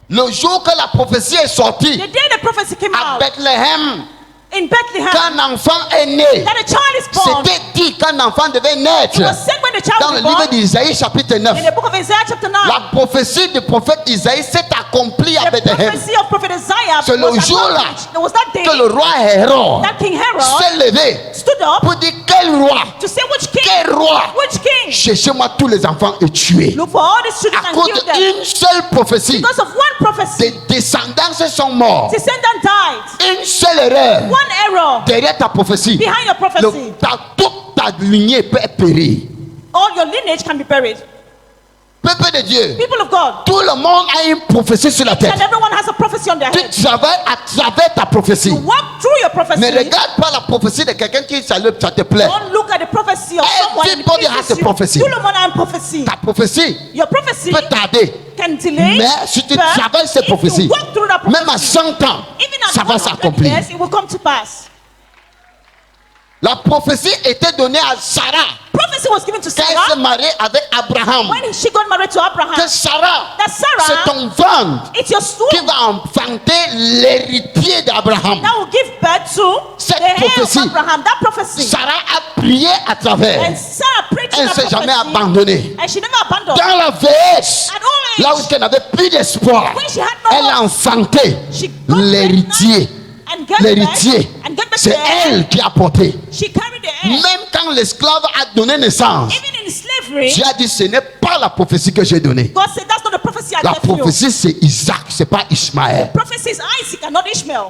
Le jour que la prophétie est sortie The day the prophecy came à out Bethléem, in Bethlehem, qu'un enfant est né, that a child is born. c'était dit qu'un enfant devait naître. It was said when the child Dans was le livre born d'Isaïe chapitre 9, in the book of Isaiah chapter 9. la prophétie du prophète Isaïe s'est accomplie à The Bethléem. prophecy of prophet Isaiah C'est le was jour-là accomplished. There was that day Que le roi Hérode that King Herod s'est levé stood up pour dire quel roi, to say which king, quel roi, which king, cherchez-moi tous les enfants et tuez. look for all these children À and cause kill them. d'une seule prophétie, Because of one prophecy, des descendants se sont morts. descendant died. Une seule erreur One error derrière ta prophétie, behind your prophecy. toute ta lignée peut périr. All your lineage can be buried. Peuple de Dieu, People of God, tout le monde a une prophétie sur la tête. and everyone has a prophecy on their Tu head. travailles à travers ta prophétie. You walk through your prophecy. Ne regarde pas la prophétie de quelqu'un qui ça te plaît. Don't look at the prophecy of someone. and it Everybody has pleases a you. prophecy. Tout le monde a une prophétie. Ta prophétie Your prophecy peut tarder. can delay. Mais si tu but travailles cette if you prophétie, walk through that prophecy, même à 100 ans, even at ça va 100 s'accomplir. years, it will come to pass. La prophétie était donnée à Sarah Prophecy was given to quand elle s'est Sarah mariée avec Abraham. when she got married to Abraham. Que Sarah, That Sarah, c'est ton ventre it's your qui womb va enfanter l'héritier d'Abraham. that will give birth to Cette the heir of prophétie. Abraham. That prophecy. Sarah a prié à travers. And Sarah preached Elle ne that s'est jamais prophecy, abandonnée. and she never abandoned. Dans la vieillesse, At all là où age, elle n'avait plus d'espoir, when she had no elle a hope, enfanté she got l'héritier. pregnant and gave L'héritier, birth and gave birth c'est to the heir. elle qui a porté. She carried the heir. Même quand l'esclave a donné naissance, Even in slavery, Dieu a dit ce n'est pas la prophétie que j'ai donnée. God said that's not the prophecy I La gave you. prophétie c'est Isaac, c'est pas Ishmaël. Prophecy is Isaac and not Ishmael.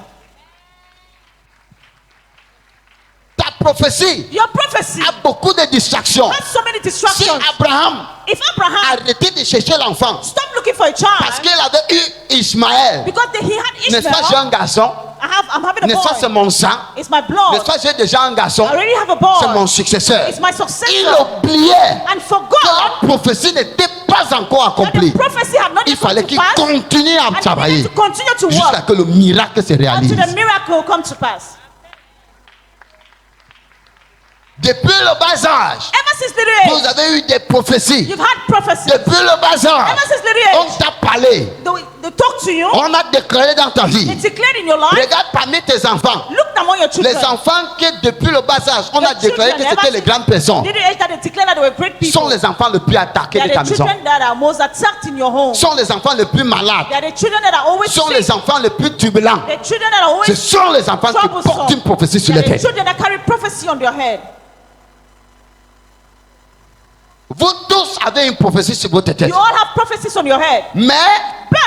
Ta prophétie Your prophecy a beaucoup de distractions. has so many Si distractions. Abraham If Abraham arrêtait de chercher l'enfant stopped looking for a parce child qu'il avait eu Ishmaël, because he had n'est-ce pas, j'ai Ishmael, un garçon, I'm having a n'est-ce pas, c'est boy. mon sang, It's my n'est-ce blood. pas, j'ai déjà un garçon, I already have a c'est mon boy. successeur. It's my Il successor. oubliait And for que God, la prophétie n'était pas encore that accomplie. the prophecy had not Il yet come fallait to qu'il pass, continue à and he travailler needed to continue to jusqu'à work que le miracle se réalise. until the miracle come to pass. Depuis le bas âge, Ever since little vous age, avez eu des prophéties. you've had prophecies. Depuis le bas âge, Ever since little on age, t'a parlé, they talk to you, on a déclaré dans ta they vie. declared in your life. Regarde parmi tes enfants, Look among your children. les enfants qui depuis le bas âge, on a The déclaré que children, c'était ever les grandes personnes, Little age that they declared that they were great sont people. les enfants les plus attaqués They de ta are the maison, children that are most attacked in your home. sont les enfants les plus malades, They are the children that are always sont sick. les enfants les plus turbulents. The children that are Ce always sont les enfants qui portent troublesome. une prophétie sur They les are the têtes. children that carry prophecy on their head. Vous tous avez une prophétie sur votre tête. You all have prophecies on your head. Mais But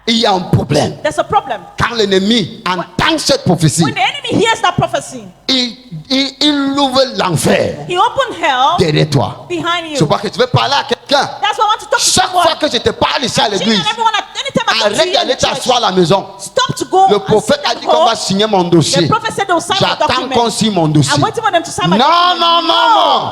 il y a un problème. there's a problem. Quand l'ennemi entend cette prophétie, When the enemy hears that prophecy, il ouvre l'enfer he opened hell derrière toi. behind C'est you. pas que tu veux parler à quelqu'un. That's why I want to talk to Chaque fois someone. que je te parle ici à l'église, Everyone, anytime I come to arrête you in d'aller the church, t'asseoir à la maison. stop to go Le and prophète sit a at dit qu'on va home. signer mon dossier. The prophet said they will sign my J'attends qu'on document. signe mon dossier. I'm waiting for them to sign my Non, document. non, non, non.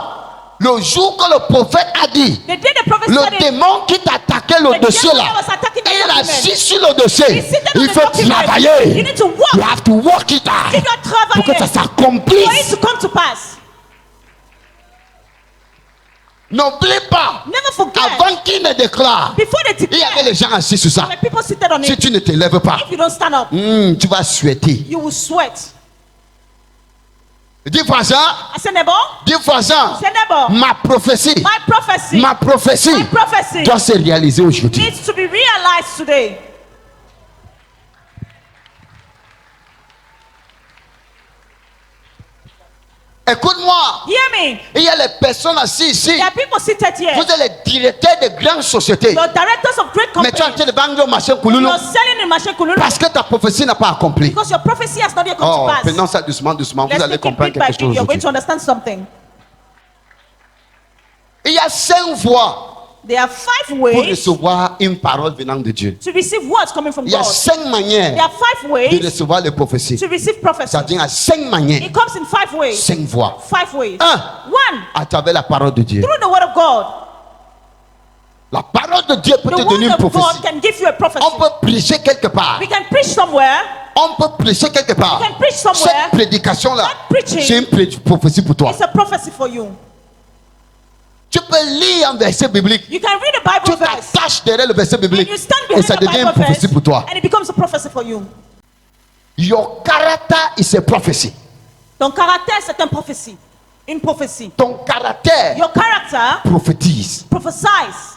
Le jour que le prophète a dit, The day the prophet le said it, démon qui t'attaquait le the dossier devil là, that was attacking the il document, assis sur le dossier. He's seated on Il the faut document. You travailler. need to work. You have to work it You out dois pour que ça travailler for it s'accomplisse. to come to pass. N'oublie pas, Never forget. avant qu'il ne déclare, Before they il y avait declare, les gens assis sur ça. the people seated on Si it. tu ne te lèves pas, If you don't stand up, tu vas souhaiter. you will sweat. Dis voisin, I said, neighbor, dis voisin, say neighbor, ma prophétie my prophecy doit se réaliser aujourd'hui. needs to be realized today. Écoute-moi, Hear me. il y a les personnes assises ici. There are people seated here. Vous êtes les directeurs de grandes sociétés. The directors of great Mais tu es en companies. train de vendre au marché Kouloulou You're selling in Marché Kululu parce que ta prophétie n'a pas accompli. because your prophecy has not yet come Oh, to pass. prenons ça doucement, doucement. Vous Let's allez take it comprendre bit by quelque chose bit. You're going aujourd'hui. to understand something. Il y a 5 voies There are 5 pour ways recevoir une parole venant de Dieu. to receive words coming from Il y a God. 5 There manières are 5 de ways recevoir les prophéties. to receive prophecy. C'est-à-dire à 5 manières, It comes in 5 ways. 5 voies. 5 ways. 1. 1. À travers la parole de Dieu. Through the word of God. La parole de Dieu peut The te donner une word of God prophétie. can give you a prophecy. On peut prêcher quelque part. We can preach somewhere. On peut prêcher quelque part. You can preach somewhere. Cette prédication-là, That preaching c'est une prophétie pour toi. It's a prophecy for you. Tu peux lire un verset biblique. You can read a Tu Bible verse. t'attaches derrière le verset And biblique. you stand Et behind ça the devient une Bible verse. prophétie pour toi. And it becomes a prophecy for you. Your character is a prophecy. Ton caractère, c'est une prophétie. Une prophétie. Ton caractère Your character prophétise. prophesies.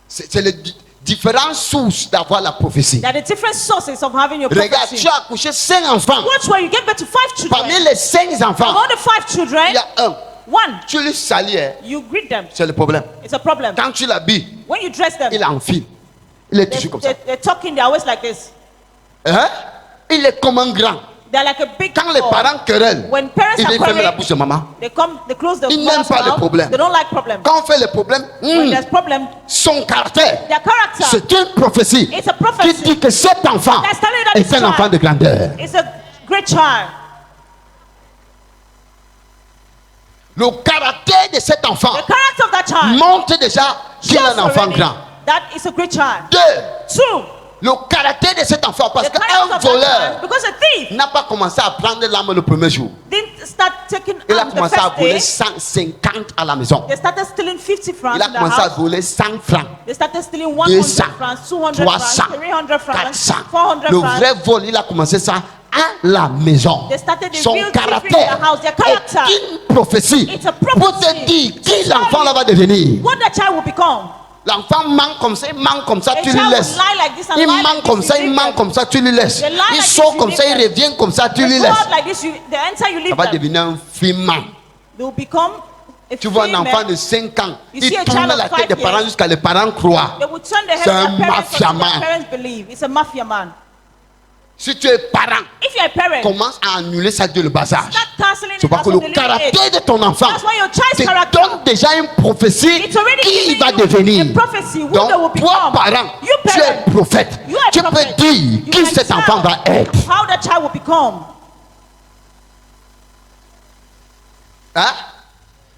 C'est les différentes sources d'avoir la prophétie. There are the different sources of having your Regarde, prophecy. tu as accouché 5 enfants. Watch where you get back to 5 Parmi children. les 5 enfants, Among the 5 children, il y a un. one, Tu lui salis, hein, you greet them. c'est le problème. It's a problem. Quand tu l'habilles, When you dress them, il enfile. Il est toujours comme ça. they're talking, they're always like this. Hein? Il est comme un grand. They're like a big Quand les ball. parents querellent, When parents ils are viennent fermer la quarreling, bouche de maman. they close the Ils n'aiment mouth's pas les mouth. problèmes. They don't like problems. Quand on fait les problèmes, When there's problem, son caractère, their character, c'est une prophétie it's a qui prophecy. dit que cet enfant That's telling you that est this un enfant child de grandeur. is a great child. Le caractère de cet enfant The character of that child montre déjà qu'il est shows un enfant already grand. that is a great child. 2. Two, Le caractère de cet enfant, parce the character qu'un of that child, voleur because a thief n'a pas commencé à prendre l'arme le premier jour. didn't start taking Il a the commencé à first voler day. 150 à la maison. They started stealing 50 francs Il a in the commencé à house. voler 100 francs, They started stealing 200, 100 francs, 200 300, francs, 300 francs, 400. 400 Le francs. vrai vol, il a commencé ça à la maison. They started the Son real thief in caractère the house. Their character. est une prophétie It's a pour prophecy. te dire qui l'enfant là va devenir. What the child will become. L'enfant manque comme ça, il manque comme ça, A tu child lui will laisses. lie like this and Il lie like manque comme this, ça, you il leave manque them. comme ça, tu lui laisses. They lie Il like sort this, comme you ça, il leave them. revient comme ça, tu lui They go laisses. out like this, they enter, you Ça leave va them. devenir un filmant. They will become a Tu vois un female. enfant de 5 ans, You il see a tourne child of la 5 tête des parents years. jusqu'à les parents croient. They will turn the head C'est of un their parents mafia until man. their parents believe. It's a mafia man. Si tu es parent, If you're a parent, commence à annuler ça de le bas âge. start canceling C'est it parce as que from le the little age. caractère de ton enfant That's why your child's te character, donne déjà une prophétie it's already qui giving va you devenir. a prophecy who Donc, they will toi, become. parent, You tu es parent, prophète. you are a Tu prophet. peux dire You qui can cet tell enfant va être. how the child will become. Hein?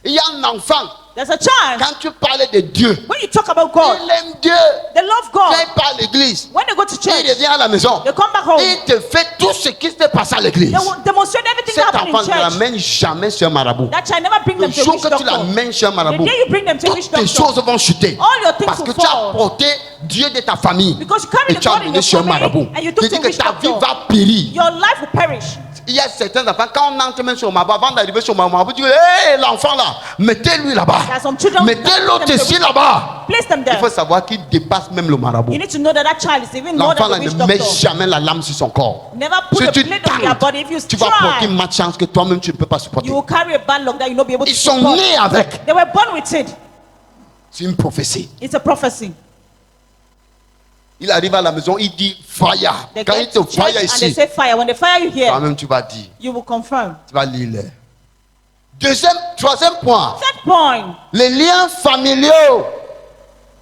Il y a un enfant, There's a child, quand tu parles de Dieu, when you talk about God, il aime Dieu. they love Quand God. il part à l'église, When they go to il church, revient à la maison. they come back home. Il te fait tout ce qui s'est passé à l'église. They will demonstrate everything Cet that happened enfant in ne church. l'amène jamais sur un marabout. That child never bring Le them to a jour witch que tu doctor. l'amènes sur un The marabout, day you bring them to a witch toutes tes doctor, choses vont chuter. all your things Parce que will tu as fall. porté Dieu de ta famille. Because you carry Et the tu as God in amené your sur un family marabout. and you Je took dis to a que witch ta vie doctor. va périr. Your life will perish. Il y a certains enfants, quand on entre même sur le marabout, avant d'arriver sur le marabout, tu dis, hé, l'enfant là, mettez-lui là-bas. There are some children Mettez l'autre ici là-bas. Place them Il there. faut savoir qu'il dépasse même le marabout. You need to know that that child is even more L'enfant than là the ne witch met doctor. jamais la lame sur son corps. Never put Si a tu plate on their body. If you tu vas porter une try, malchance que toi-même tu ne peux pas supporter. you will carry a bad luck that you will not be able to Ils sont support. nés avec. They were born with it. C'est une prophétie. It's a prophecy. Il arrive à la maison, il dit fire. They Quand get il te to church fire and they ici, say fire. When they fire you here, toi-même tu vas dire, you will confirm. tu vas lire. Troisième point, Third point, les liens familiaux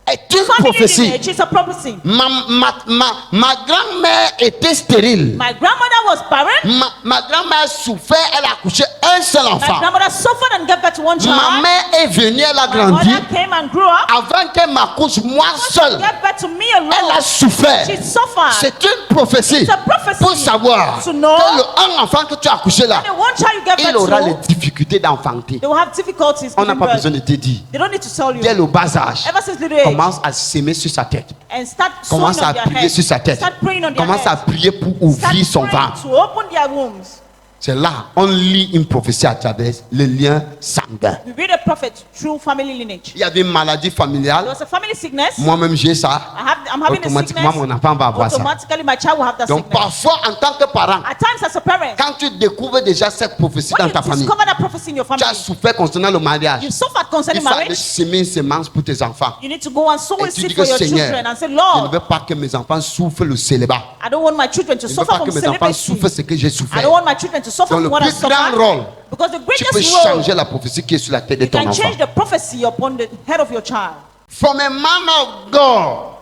est une family prophétie. lineage is a prophecy. Ma grand-mère était stérile. My grandmother was barren. Ma grand-mère a souffert, elle a accouché un seul My enfant. grandmother suffered and gave birth to one Ma child. mère est venue, elle a My grandi. mother came and grew up. Avant qu'elle m'accouche, moi seul, Gave birth to me elle a alone. souffert. She suffered. C'est une prophétie It's a prophecy pour savoir to know que un enfant que tu as accouché là, the one child you gave il birth aura les to, difficultés d'enfanter. they will have difficulties On n'a giving pas birth. besoin de te dire. They don't need to tell Dès you. le bas âge, Ever since little age, commence à s'aimer sur sa tête. and start sewing Commence à on their prier head. sur sa tête. Start praying on their Commence à head. prier pour Start ouvrir son praying ventre. to open their wombs. C'est là, on lit une prophétie à travers le lien sanguin. We read a prophet through family lineage. Il y avait une maladie There familiale. was a family sickness. Moi-même, j'ai ça. I'm having a Automatiquement, sickness. mon enfant va avoir ça. Automatically, my child will have that Donc, sickness. parfois, en tant que parent, At times, as a parent, quand tu découvres déjà cette prophétie when dans you ta famille, discover that prophecy in your tu as family, souffert concernant le mariage. you suffered Il concerning faut aller marriage, semer une semence pour tes enfants. you need to go and sow Et a tu seed dis for que your Seigneur, children and say, je ne Lord, veux pas que mes enfants souffrent le célibat. I don't want my children to Je ne veux suffer pas from que mes enfants celibacy. souffrent ce que j'ai I souffert. don't want my children to suffer Dans le from what I plus grand suffered. rôle, Because the tu peux greatest role, changer la prophétie qui est sur la tête de you ton can enfant. change the prophecy upon the head of your child. From a man of God,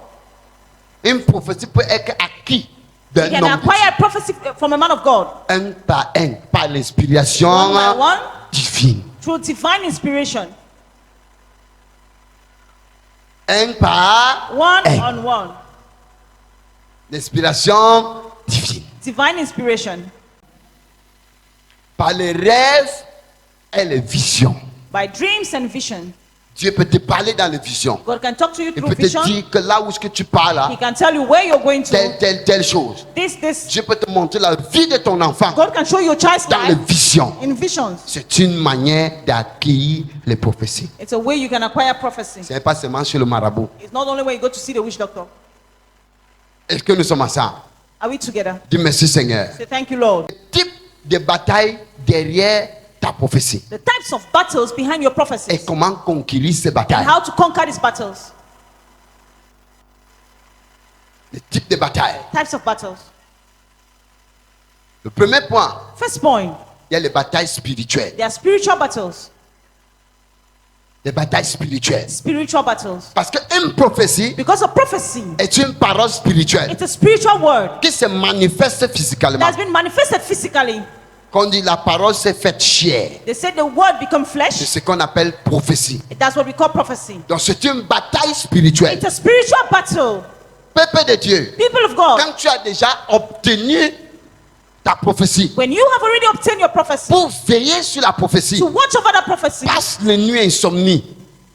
une prophétie peut être acquise You d'un can homme acquire a prophecy from a man of God un, par l'inspiration one by one divine. through divine inspiration. Un par One un. on one. L'inspiration divine. Divine inspiration. Par les rêves et les visions. By dreams and vision. Dieu peut te parler dans les visions. God can talk to you Il through peut te vision. dire que là où est-ce que tu parles, là, He can tell you where you're going telle to. chose. This. Dieu peut te montrer la vie de ton enfant God can show your child's dans les life visions. in visions. C'est une manière d'accueillir les prophéties. It's a way you can acquire prophecy. Ce n'est pas seulement chez le marabout. It's not only when you go to see the witch doctor. Est-ce que nous sommes ensemble? Are we together? Dis merci Seigneur. Say thank you, Lord. Type de bataille derrière ta prophétie. The types of battles behind your Et prophecies comment conquérir ces and batailles. how to conquer these battles. Le type de bataille. Types of battles. Le premier point, First point, il y a les batailles spirituelles. there are spiritual battles. Les batailles spirituelles. Spiritual battles. Parce qu'une prophétie Because a prophecy, est une parole spirituelle it's a spiritual word qui se manifeste that physiquement. has been manifested physically. Quand on dit la parole s'est faite chair, They said the word become c'est flesh. ce qu'on appelle prophétie. That's what we call prophecy. Donc c'est une bataille spirituelle. It's a spiritual battle. Peuple de Dieu, People of God, quand tu as déjà obtenu ta prophétie, when you have already obtained your prophecy, pour veiller sur la prophétie, to watch over that prophecy, passe les nuits insomnie.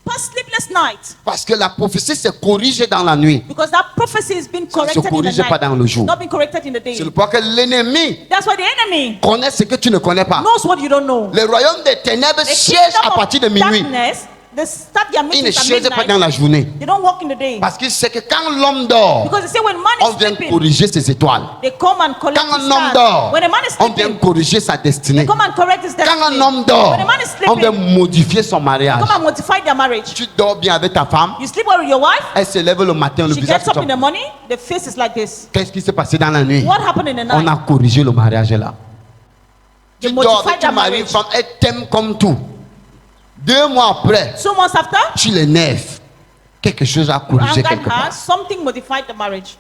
past sleepless night, Parce que la prophétie se corrige dans la nuit. because that prophecy has been Ça ne se corrected in the corrige pas night. dans le jour. Not been corrected in the day. C'est le point que l'ennemi That's why the enemy connaît ce que tu ne connais pas. knows what you don't know. Le royaume des ténèbres The siège à kingdom partir de of minuit. darkness, they start their Il ne meetings at siège pas dans midnight. la journée. They don't walk in the day. Parce qu'il sait que quand l'homme dort, Because they say when man on is vient sleeping, corriger ses étoiles. they come and collect Quand his un homme stars. dort, When a man is on vient sleeping, corriger sa destinée. they come and correct his Quand destiny. un homme dort, When a man is on vient sleeping, modifier son mariage. come and modify their marriage. Tu dors bien avec ta femme, You sleep well with your wife, elle se lève le matin, le she visage gets up in tombe. the morning, the face is like this. Qu'est-ce qui s'est passé dans la nuit? What happened in the On night? a corrigé le mariage là. They Tu dors modified avec their ton mari, une marriage. femme, elle t'aime comme tout. 2 mois après, 2 months after, tu l'énerves. Quelque chose a corrigé quelque angered her, part. something modified the marriage.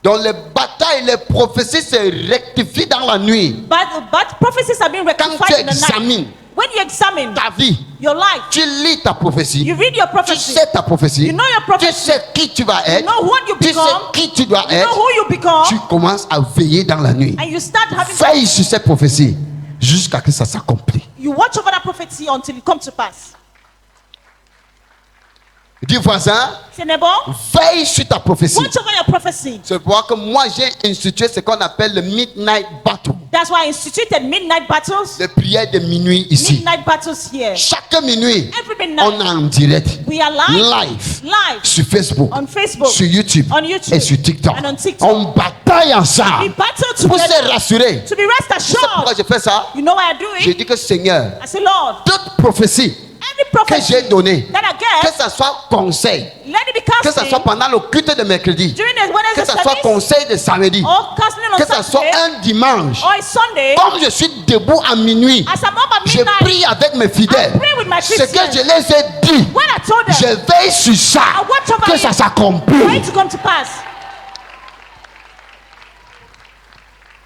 Donc les batailles, les prophéties se rectifient dans la nuit. But prophecies are being Quand rectified tu in the night. examines When you examine ta vie, your life, tu lis ta prophétie, you read your tu prophecy, sais ta prophétie, you know your tu prophecy, sais qui tu vas you être, know what you tu sais become, qui tu dois you know être, who you become, tu commences à veiller dans la nuit. and you start having, Veille sur cette prophétie jusqu'à ce que ça s'accomplisse. you watch over that prophecy until it comes to pass. Dis voisin, Say neighbor, veille sur ta prophétie. watch over your prophecy. C'est pourquoi que moi j'ai institué ce qu'on appelle le midnight battle. That's why I instituted midnight battles. Les prières de minuit ici. Midnight battles here. Chaque minuit, Every midnight. on est en direct. We are live. Live. Sur Facebook, On Facebook. sur YouTube, On YouTube. et sur TikTok. And on TikTok. On bataille We ensemble battle pour se together. rassurer. To be rest Tu sais pourquoi assured. je fais ça? You know why I do J'ai it? dit que Seigneur, I say, Lord, toute prophétie every que prophecy j'ai donnée, that I que get, ce soit conseil, let it be que ce soit counseling pendant le culte de mercredi, during the que Wednesday ce soit service, conseil de samedi, or counseling on que ce soit Saturday, un dimanche. or a Sunday. Comme je suis debout à minuit, As I'm up at je midnight, prie avec mes fidèles. I pray with my Ce que Christians. je les ai dit, When I told je them, veille sur ça, I watch over que it ça for it s'accomplisse. to come to pass.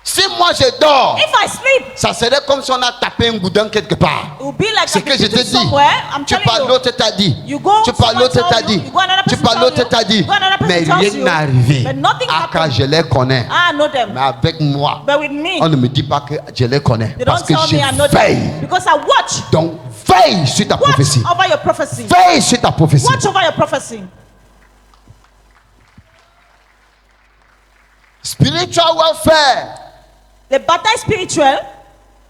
Si moi je dors, If I sleep, ça serait comme si on a tapé un goudin quelque part. it will be like Ce I've que been je te sitting dis, somewhere. I'm tu telling parles, you. l'autre t'a dit. You go, Tu parles, someone l'autre tells t'a you, dit. you go, another Tu person parles, tells l'autre you, t'a dit. you go, another person Mais tells rien you. n'est arrivé. But nothing Ah, car happened. je les connais. I know them. Mais avec moi, But with me, on ne me dit pas que je les connais. they Parce don't que tell me I know je veille. them. Because I watch. Donc, veille sur ta Watch prophétie. over your prophecy. Veille sur ta prophétie. Watch over your prophecy. Spiritual warfare. The battle is spiritual.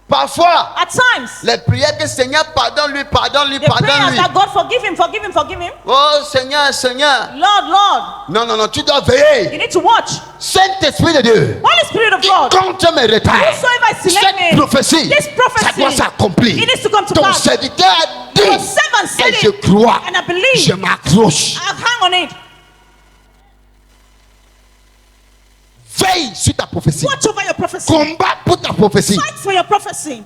Parfois, At times, les prières que Seigneur pardonne-lui, pardonne-lui, the prayers pardonne-lui. that God forgive him, forgive him, forgive him. Oh Seigneur, Seigneur. Lord, Lord, Non, non, non, tu dois you veiller. need to watch. Saint-Esprit de Dieu, Holy Spirit of qui God, compte mes retards. whosoever is delaying Cette me, prophétie, this prophecy, ça doit s'accomplir. it needs to come to Ton pass. serviteur a Your dit, servant said et je it, crois, and I believe. je m'accroche. I hang on it. Veille sur ta prophétie. Watch over your prophecy. Combat pour ta prophétie. Fight for your prophecy.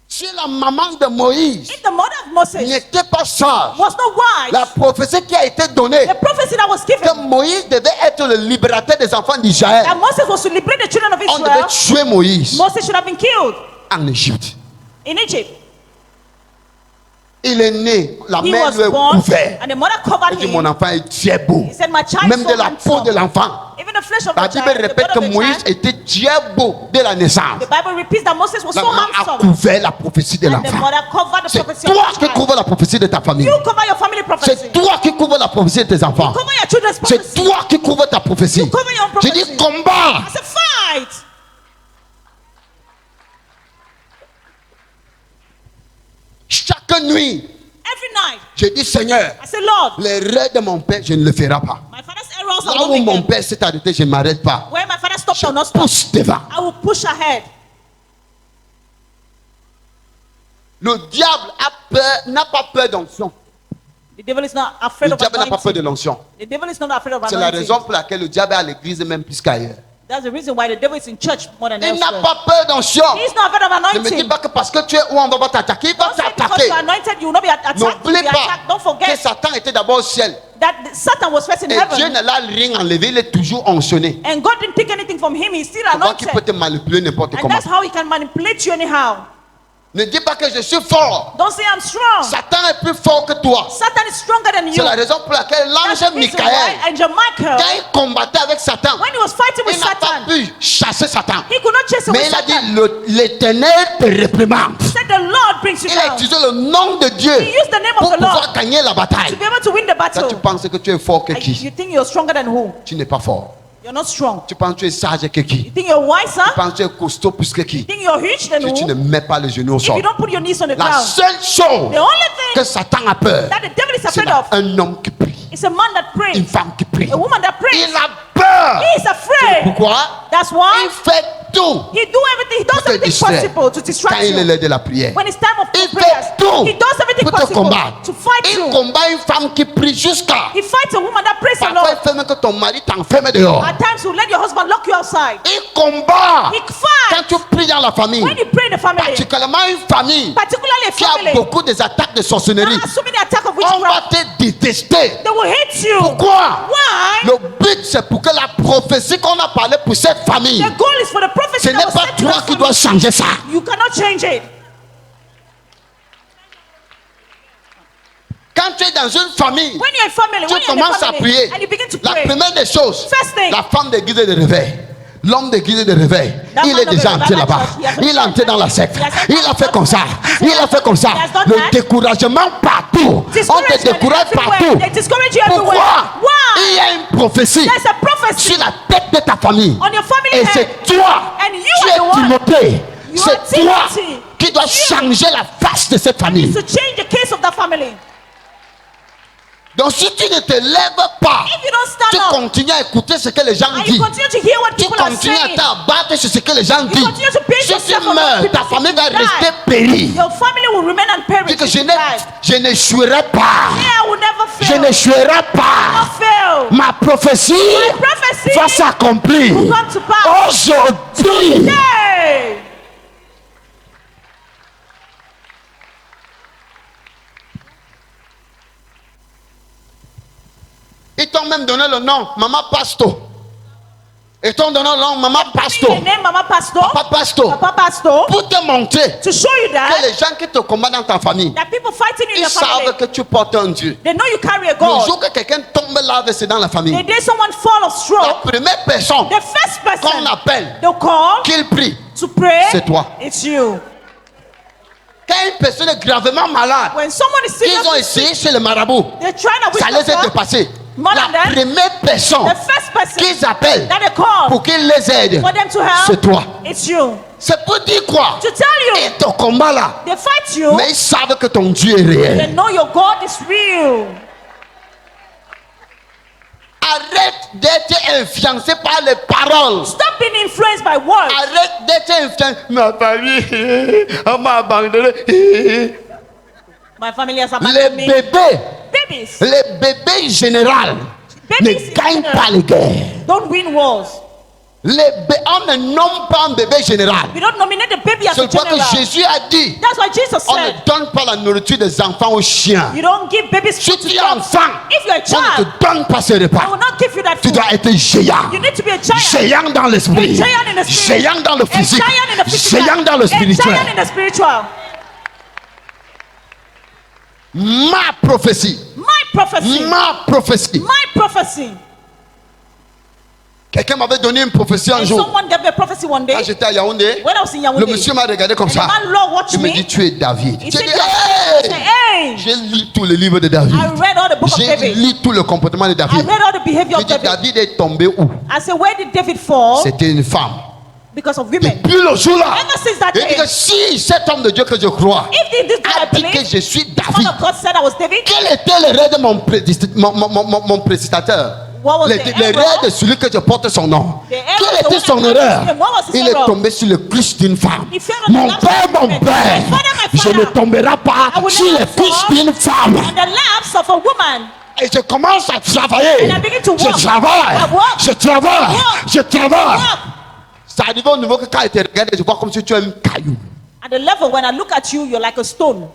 Si la maman de Moïse If the mother of Moses n'était pas sage, was not wise, la prophétie qui a été donnée, the prophecy that was que given Moïse devait être le libérateur des enfants d'Israël, that Moses was to liberate the children of on devait Israel, tuer Moïse Moses should have been killed en Égypte. in Egypt. Il est né, la He mère was lui est born, couverte. and the mother covered Il dit, mon him. enfant est très beau. He said, my child Même so de la peau de handsome. l'enfant. Even the flesh of La the Bible child, the répète blood que of the Moïse child. était très beau dès la naissance. The Bible repeats that Moses was La so maman a handsome. couvert la prophétie de And the l'enfant. mother covered the C'est prophecy of toi the qui child. couvres la prophétie de ta famille. You cover your family prophecy. C'est toi qui couvres la prophétie de tes enfants. Cover your children's C'est prophecy. toi qui couvres ta prophétie. You cover your own Je prophecy. dis combat. I said, fight. Chaque nuit, Every night. je dis Seigneur, I said, Lord, l'erreur de mon père, je ne le ferai pas. my father's errors Là are not où mon making. père s'est arrêté, je ne m'arrête pas. Where my father stopped, Je I will not stop. pousse devant. I will push ahead. Le diable n'a pas peur d'onction. The devil is not afraid Le of diable n'a pas peur de anointing. l'onction. The devil is not afraid of C'est la anointing. raison pour laquelle le diable est à l'église même plus qu'ailleurs. That's the reason why the devil is in church more than Il n'a elsewhere. pas peur d'onction. He's not afraid of Ne me dis anointing. pas que parce que tu es où on va t'attaquer, il va Don't say because t'attaquer. you are anointed, you will not be attacked. You'll N'oublie be attacked. Don't pas que forget Satan était d'abord au ciel. that Satan was first in Et Dieu heaven. ne l'a rien enlevé, il est toujours oncionné. And God didn't take anything from him. He's still Comment qu'il peut anointed. te manipuler n'importe And comment. that's how he can manipulate you anyhow. Ne dis pas que je suis fort. Don't say I'm strong. Satan est plus fort que toi. Satan is stronger than you. C'est la raison pour laquelle That's l'ange the reason Michael, why Angel Michael, quand il combattait avec Satan, when he was fighting with il n'a pas Satan, pu chasser Satan. he could not chase away Mais il a Satan. dit, l'Éternel te réprimande. He said the Lord brings you Il a down. utilisé le nom de Dieu He used the name pour of the Lord pouvoir gagner la to bataille. be able to win the Quand tu battle. penses que tu es fort que And qui? you think you're stronger than who? Tu n'es pas fort. You're not strong. Tu penses que tu es sage que qui? You think you're wiser? Tu penses que tu es costaud plus que You qui? think you're huge than Si tu ne who? mets pas les genoux au If sol. you don't put your knees on the La ground, seule chose the only que thing Satan a peur, that the devil is c'est afraid of un homme qui prie, is a man that une prays, femme qui prie. a woman that prays. Il a peur. He is afraid. Pourquoi? That's why Il fait tout he do everything. He does pour te everything distraire possible to quand distract il est you. l'heure de la prière. When it's time of Il prayers, fait tout he does everything pour te possible combattre. to fight Il you. combat une femme qui prie jusqu'à. He fights a woman that prays a Parfois, il lot. fait même que ton mari t'enferme dehors. At times, you let your husband lock you outside. Il combat. He fights. Quand tu pries dans la famille, When you pray in the family, particulièrement une famille particularly a qui a family, beaucoup des attaques de there sorcellerie, are so many attacks of on va witchcraft. te détester. They will hate you. Pourquoi? Why? Le but, c'est pour que la prophétie qu'on a parlé pour cette famille, The goal is for the prophecy ce that n'est was pas said to toi that qui dois family. changer ça. You cannot change it. Quand tu es dans une famille, When you're in family, tu when you're in commences the à family, prier. and you begin to La pray, première des choses, First thing. la femme déguisée de réveil, l'homme déguisé de réveil, That il man est of déjà the entré Bible là-bas. church, he has Il est entré dans la secte. He has Il a fait comme ça. He Il a fait comme ça. has done Le that. découragement partout. On te Discouragement décourage everywhere. partout. They discourage you Pourquoi? everywhere. Why? Il y a une prophétie There's a prophecy sur la tête de ta famille. on your family Et head. c'est toi And you qui are the es one. Timothée. You C'est are toi Timothy. qui dois You. changer la face de cette famille. To change the case of that family. Donc si tu ne te lèves pas, If you don't tu stand up continues à écouter ce que les gens and you disent. continue to hear what Tu people are continues à saying, t'abattre sur ce que les gens disent. continue to base Si tu yourself on what meurs, people ta famille va say. rester périe. your family will remain Dis unperished. que if you die. je n'échouerai pas. Yeah, I will never Je fail. n'échouerai pas. Not fail. Ma prophétie My prophecy va s'accomplir. will come to pass. Aujourd'hui. Hey! Ils t'ont même donné le nom Maman Pasto. Ils t'ont donné le nom Maman Pasto. The name Mama Pastor. Papa Pasto. Papa Pastor. Pour te montrer To show you que that, les gens qui te combattent dans ta famille, that people fighting in ils your family, savent que tu portes un Dieu. they know you carry a Le God. jour que quelqu'un tombe là, c'est dans la The famille. day someone fall of La stroke, première personne the first person qu'on appelle, they'll call qu'il prie, to pray, c'est toi. it's you. Quand une personne est gravement malade, When someone is ils ont seriously essayé chez le marabout, they're trying to ça les est witness dépassé. More La than that, première personne the first person qu'ils appellent that they call pour qu'ils les aident, for them to help, c'est toi. it's you. C'est pour dire quoi? To tell you, Ils te combattent là, they fight you, mais ils savent que ton Dieu est they réel. know your God is real. Arrête d'être influencé par les paroles. Stop being influenced by words. Arrête d'être influencé. Ma famille, on m'a abandonné. My family has Les abandoned me. bébés, Babies les bébés en général ne Babies in gagnent general. pas les guerres. don't win wars. On ne nomme pas un bébé général. We don't nominate the baby as C'est a pourquoi que general. Jésus a dit, That's why Jesus on ne said, donne pas la nourriture des enfants aux chiens. you don't give babies Si food to tu es dogs. enfant, If you're a on ne child, te donne pas ce I will repas. not give you that Tu food. dois être géant. You need to be a giant. Géant dans l'esprit. A giant in the spirit. Géant dans le A physique. giant in the physical. Géant dans le A spirituel. giant in the spiritual. Ma prophétie. My prophecy. Ma prophétie. My prophecy. Quelqu'un m'avait donné une prophétie un And jour. someone gave me a prophecy one Quand day. j'étais à Yaoundé, When I was in le Yaoundé, monsieur m'a regardé comme and the ça. man Lord watched Il me me. dit, tu es David. He J'ai said, dit, I said, hey! hey, J'ai lu tous les livres de David. I read all the book of J'ai David. lu tout le comportement de I David. read all the behavior J'ai of dit, David. David est tombé où? I said, where did David fall? C'était une femme. Because of women. Depuis le jour-là, Ever since that il dit day, que si cet homme de Dieu que je crois if this guy a dit que believed, je suis the David, man of God said I was David, quel était le rêve de mon prédictateur? what was Le the rêve error? de celui que je porte son nom. The error, Quelle the était one son that erreur? was him. What was his Il est error? tombé sur le cuisse d'une femme. He fell on the Mon laps père, of mon women. père, My father, my je ne father. tomberai pas I will sur never le cuisse fall d'une femme. on the laps of a woman. Et je commence à travailler. And I begin to Je walk. travaille. I walk. Je travaille. Walk. Je travaille. Walk. Ça arrive au niveau que quand il te regarde, je vois comme si tu es un caillou. At the level when I look at you, you're like a stone.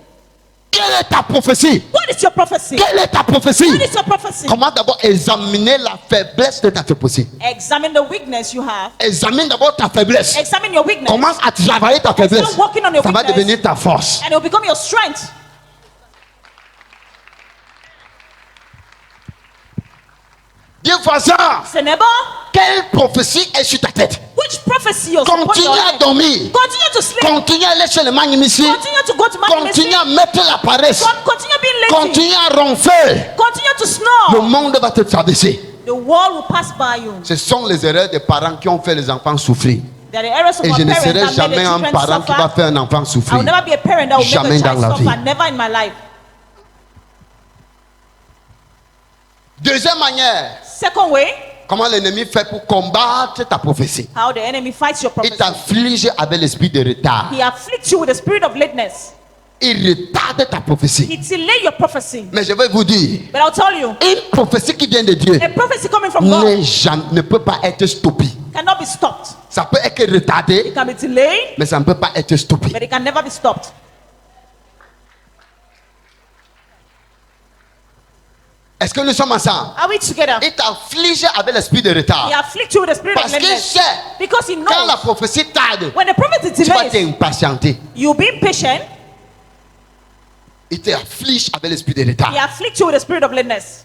Quelle est ta prophétie? What is your prophecy? Quelle est ta prophétie? What is your prophecy? Comment d'abord examiner la faiblesse de ta prophétie? Examine the weakness you have. Examine d'abord ta faiblesse. Examine your weakness. Commence à travailler ta faiblesse. start working on your Ça va weakness. devenir ta force. And it will become your strength. Dis voisin, Say, neighbor, quelle prophétie est sur ta tête? which prophecy you're supposed Continue à to dormir. Continue to sleep. Continue à aller chez le magnifique. Continue to go to my Continue à mettre la paresse. Continue being lazy. Continue à ronfler. Continue to Le snore. monde va te traverser. The world will pass by you. Ce sont les erreurs des parents qui ont fait les enfants souffrir. They are the errors of Et our je ne parents serai that made the jamais un children parent qui va suffer. faire un enfant I will souffrir. never be a parent that will Jamais make a dans child la suffer. vie. Never in my life. Deuxième manière, Second way, comment l'ennemi fait pour combattre ta prophétie? how the enemy fights your Il prophecy. t'afflige avec l'esprit de retard. He afflicts you with the spirit of lateness. Il retarde ta prophétie. He delay your prophecy. Mais je vais vous dire, But I'll tell you, une prophétie qui vient de Dieu a prophecy coming from God ne peut pas être stoppée. cannot be stopped. Ça peut être retardé, It can be delayed, mais ça ne peut pas être stoppé. but it can never be stopped. Est-ce que nous sommes ensemble? Are we together? Il t'afflige avec l'esprit de retard. He afflicts you with the spirit of Parce qu'il lateness. sait, Because he quand la knows prophétie tarde, when the prophecy tu vas delays, t'impatienter. you'll be patient. Il t'afflige avec l'esprit de retard. He afflicts you with the spirit of lateness.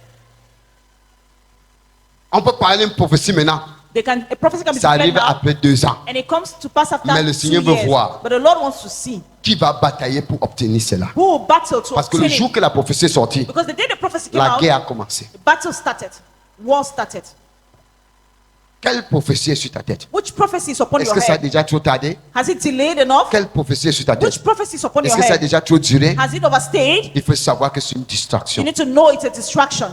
On peut parler d'une prophétie maintenant. A prophecy can be Ça declared arrive now, après 2 ans. and it comes to pass after Mais le 2 Seigneur veut years. voir. But the Lord wants to see Qui va batailler pour obtenir cela? who will battle to Parce que le obtain jour it. que la prophétie est sortie, Because the day the prophecy came la out, guerre a commencé. the battle started. War started. Quelle prophétie est sur ta tête? Which prophecy is upon Est-ce your que ça a head? déjà trop tardé? Has it delayed enough? Quelle prophétie est sur ta tête? Which prophecy is upon Est-ce your que ça a head? déjà trop duré? Has it overstayed? Il faut savoir que c'est une You distraction. need to know it's a distraction.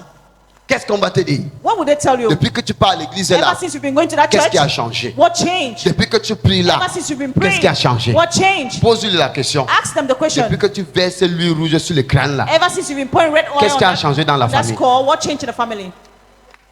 Qu'est-ce qu'on va te dire? What would they tell you? Depuis que tu pars à l'église Ever là, since you've been going to that qu'est-ce qui a church, changé? what changed? Depuis que tu pries là, Ever since you've been qu'est-ce praying, qui a changé? what changed? Pose-lui la question. Ask them the question. Depuis que tu verses l'huile rouge sur le crâne là, Ever since you've been pouring red oil qu'est-ce on qui a that, changé dans la that famille? skull, what changed in the family?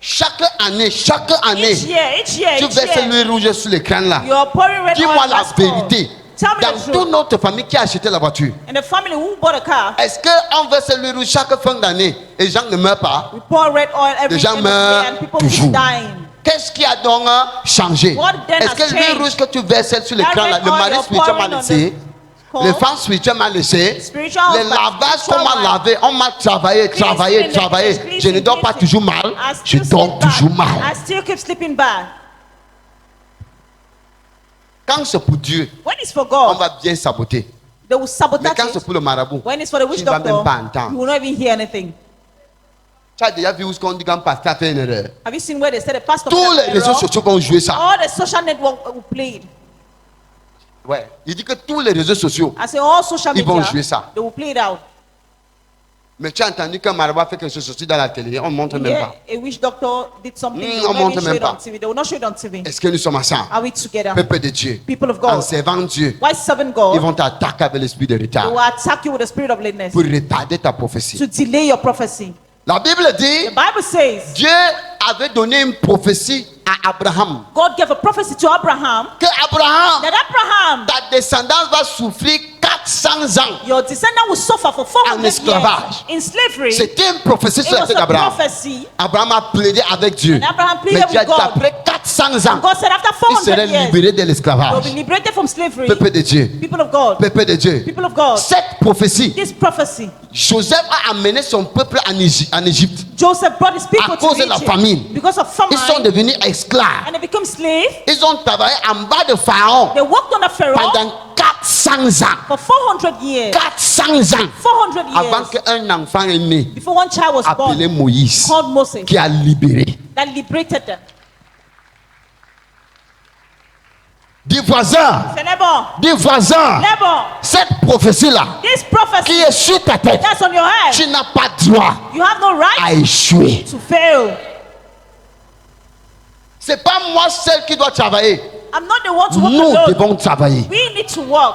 Chaque année, Each year, tu each verses year, l'huile rouge sur le crâne là. you're pouring red oil Dis-moi on la that skull. vérité. Tell me Dans the toute truth. notre famille qui a acheté la voiture, In the family who bought a car, est-ce qu'on verse l'huile rouge chaque fin d'année et les gens ne meurent pas? we pour red oil every Les gens end of the year meurent and people toujours. keep dying. Qu'est-ce qui a donc changé? What then Est-ce has que l'huile changed? rouge que tu verses sur le That crâne là, red le oil mari you're spirituel m'a pouring on laissé, the les skull, femmes spirituelles m'ont laissé, Spiritual les husband, lavages spiritual qu'on m'a wife. lavé, on m'a travaillé, Cleansing, travaillé. cleansing, Je ne dors pas cleansing. toujours mal, I je still dors sleep bad. toujours mal. I still keep sleeping bad. Quand c'est pour Dieu, When it's for on God, va bien saboter. they will Mais sabotage quand c'est it. pour le marabout, When it's for the witch tu ne vas même doctor, pas entendre. you will not even hear anything. Tu as déjà vu où ce qu'on dit quand pasteur a fait une erreur? Have you seen where they said the pastor Tous played les a réseaux role? sociaux ont joué ça. All the social network will play it. Ouais. Il dit que tous les réseaux sociaux. I say all social Ils vont media, jouer ça. they will play it out. Mais tu as entendu qu'un marabout a fait quelque chose dans la télé, on ne montre même Yeah, pas. a witch doctor did something. They on will not montre even show même it on pas. TV. They will not show it on TV. Est-ce que nous sommes ensemble? Are we together? Peuple de Dieu. People of En God. servant Dieu, Why serving ils God? vont t'attaquer avec l'esprit de They retard will attack you with the spirit of lateness pour retarder ta prophétie. to delay your prophecy. La Bible dit, The Bible says Dieu avait donné une prophétie à Abraham. God gave a prophecy to Abraham Que Abraham, that Abraham, ta descendance va souffrir 400 ans. your descendant will suffer for 400 En esclavage. years in slavery. C'était une prophétie It sur la was tête a d'Abraham. prophecy. Abraham a plaidé avec Dieu. And Abraham pleaded Mais Dieu a with dit God. après 400 ans, God said after il 400 serait years, libéré de they will l'esclavage. be liberated from slavery. Peuple de Dieu. People of God. Peuple de Dieu. People of God. Cette prophétie, This prophecy, Joseph a amené son peuple en Égypte. Joseph brought his people À cause to de la Egypt famine. because of Ils sont famine, devenus esclaves. and they become slaves. Ils ont travaillé en bas de Pharaon They worked under Pharaoh pendant 400 ans. for 400 years. 400 ans. 400 Avant years qu'un enfant est né, before one child was appelé born Moïse, called Moses qui a libéré. that liberated them. Dis voisin, Say, neighbor, dis voisin, neighbor, cette prophétie-là this qui prophecy est sur ta tête, that's on your head, tu n'as pas droit you have no right à échouer. to fail. C'est pas moi seul qui dois travailler. I'm not the one to work Nous alone. devons travailler. We need to work.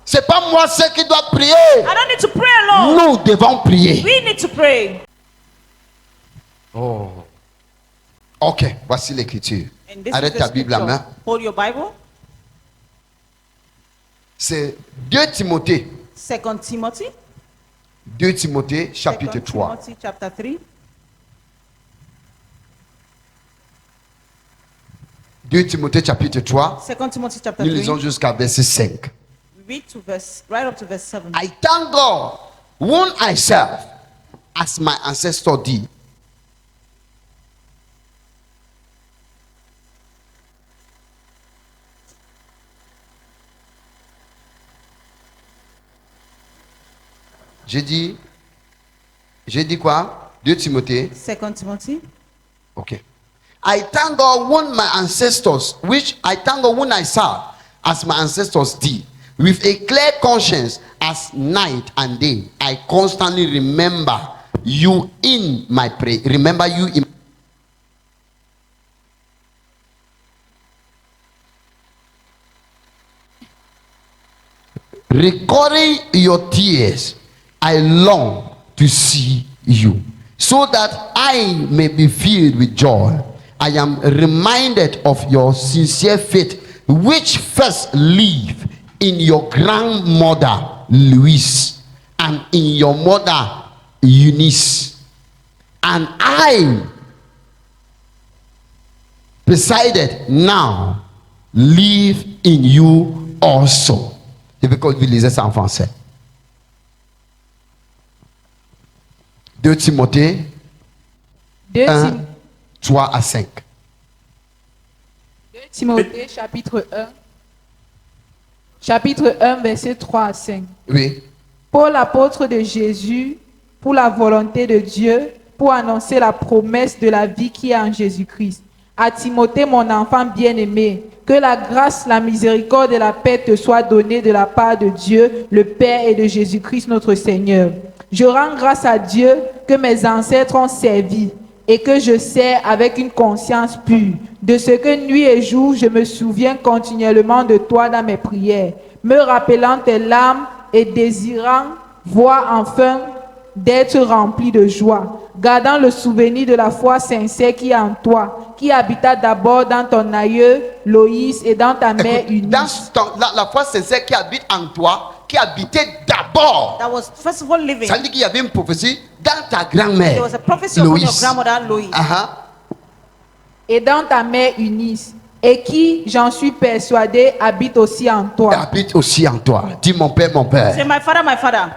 C'est pas moi seul qui dois prier. I don't need to pray alone. Nous devons prier. We need to pray. Oh. Ok, voici l'écriture. And this Arrête is ta the Bible à scripture. main. Hold your Bible. C'est 2 Timothée. 2 Timothy. 2 Timothée, chapitre 2 3. Timothy chapter 3. 2 Timothée, chapitre 3. 2 Timothy chapter Nous lisons 3. jusqu'à verset 5. Read to verse, right up to verse 7. I thank God, whom I serve, as my ancestor did. J'ai dit quoi? 2 Timothée. 2 Timothy. Okay. I thank God when my ancestors, which I thank God when I serve, as my ancestors did, with a clear conscience, as night and day. I constantly remember you in my prayer. Remember you in. Recalling your tears, I long to see you, so that I may be filled with joy. I am reminded of your sincere faith, which first lived in your grandmother Louise and in your mother Eunice, and I decided now live in you also. Je veux que vous lisez ça en français. 2 Timothée 2 1, 3 à 5. Timothée, chapitre 1, verset 3 à 5. Oui. Paul, apôtre de Jésus, pour la volonté de Dieu, pour annoncer la promesse de la vie qui est en Jésus-Christ. À Timothée, mon enfant bien-aimé, que la grâce, la miséricorde et la paix te soient données de la part de Dieu, le Père, et de Jésus-Christ notre Seigneur. Je rends grâce à Dieu que mes ancêtres ont servi et que je sers avec une conscience pure. De ce que nuit et jour, je me souviens continuellement de toi dans mes prières, me rappelant tes larmes et désirant voir enfin d'être rempli de joie, gardant le souvenir de la foi sincère qui est en toi, qui habita d'abord dans ton aïeux Loïs et dans ta mère Écoute, Eunice. dans la foi sincère qui habite en toi, qui habitait d'abord. That was first of all living. Ça veut dire qu'il y avait une prophétie dans ta grand-mère. There was a prophecy upon your Loïs. grandmother Lois. Et dans ta mère Eunice, et qui, j'en suis persuadé, habite aussi en toi. Habite aussi en toi. Dis mon père, mon père. Say, my father.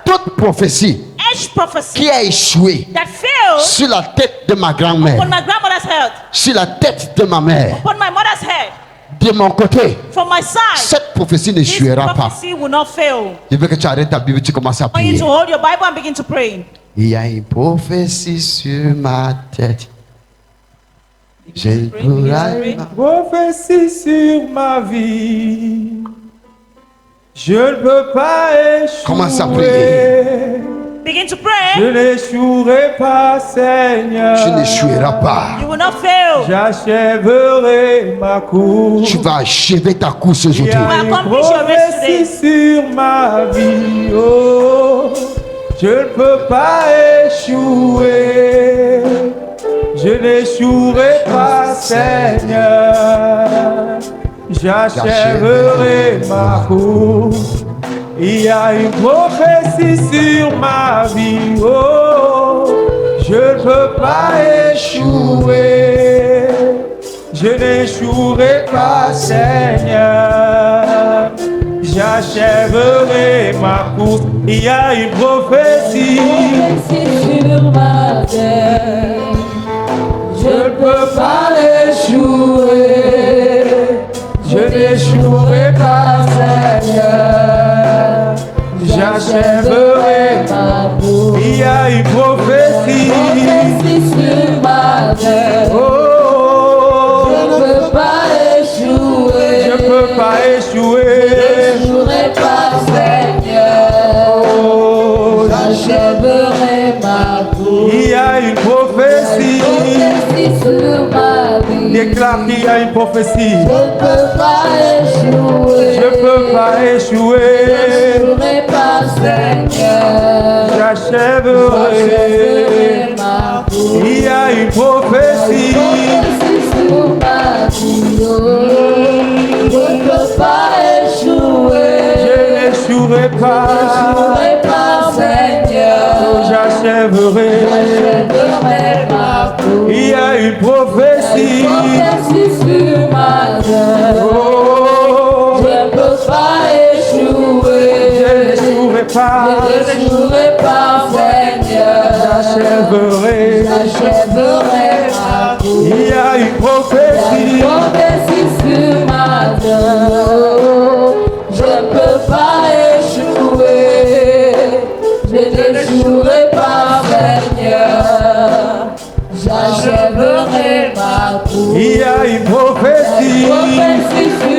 Toute prophétie Each prophecy qui a échoué that failed sur la tête de ma grand-mère, upon my grandmother's head, sur la tête de ma mère, upon my mother's head, de mon côté, from my side, cette prophétie ne this jouera pas. prophecy will not fail. Je veux que tu arrêtes ta Bible, tu commences à I want you prier. to hold your Bible and begin to pray. Il y a une prophétie sur ma tête. Je ne pourrai pas. Prophétie sur ma vie, je ne peux pas échouer. Commence à prier. Begin to Je pray. n'échouerai pas, Seigneur. Tu n'échoueras pas. You will not fail. J'achèverai ma course. Tu vas achever ta course Il y aujourd'hui. a une accomplish your rest prophétie sur ma vie. Oh, je ne peux pas échouer. Je n'échouerai pas, Seigneur. J'achèverai ma course. Il y a une prophétie sur ma vie. Oh, je ne peux pas échouer. Je n'échouerai pas, Seigneur. J'achèverai ma course. Il y a une prophétie. Sur ma terre, je ne peux pas échouer. Je n'échouerai pas, Seigneur. J'achèverai ma course. Il y a une prophétie. Sur ma terre, Oh, je ne peux pas échouer. je peux pas échouer. Je n'échouerai pas, Seigneur. Oh, J'achèverai ma course. il y a une prophétie. Prophétie sur ma vie. Déclare qu'il y a une prophétie. Je ne peux pas échouer. Je peux pas échouer. Je n'échouerai pas, Seigneur. J'achèverai. J'achèverai ma course. Il y a une prophétie. Sur ma vie, je ne peux pas échouer. Je n'échouerai pas. J'échouerai pas, Seigneur. J'achèverai. J'achèverai ma course. Il y a une prophétie. Prophétie sur ma vie. Oh, Je ne peux pas échouer. je n'échouerai pas. Je n'échouerai pas, Seigneur. J'achèverai. J'achèverai ma course. Il y a une prophétie. Prophétie sur ma vie. Je ne peux pas échouer. Je n'échouerai pas, Seigneur. J'achèverai ma course. Il y a une prophétie. Prophétie sur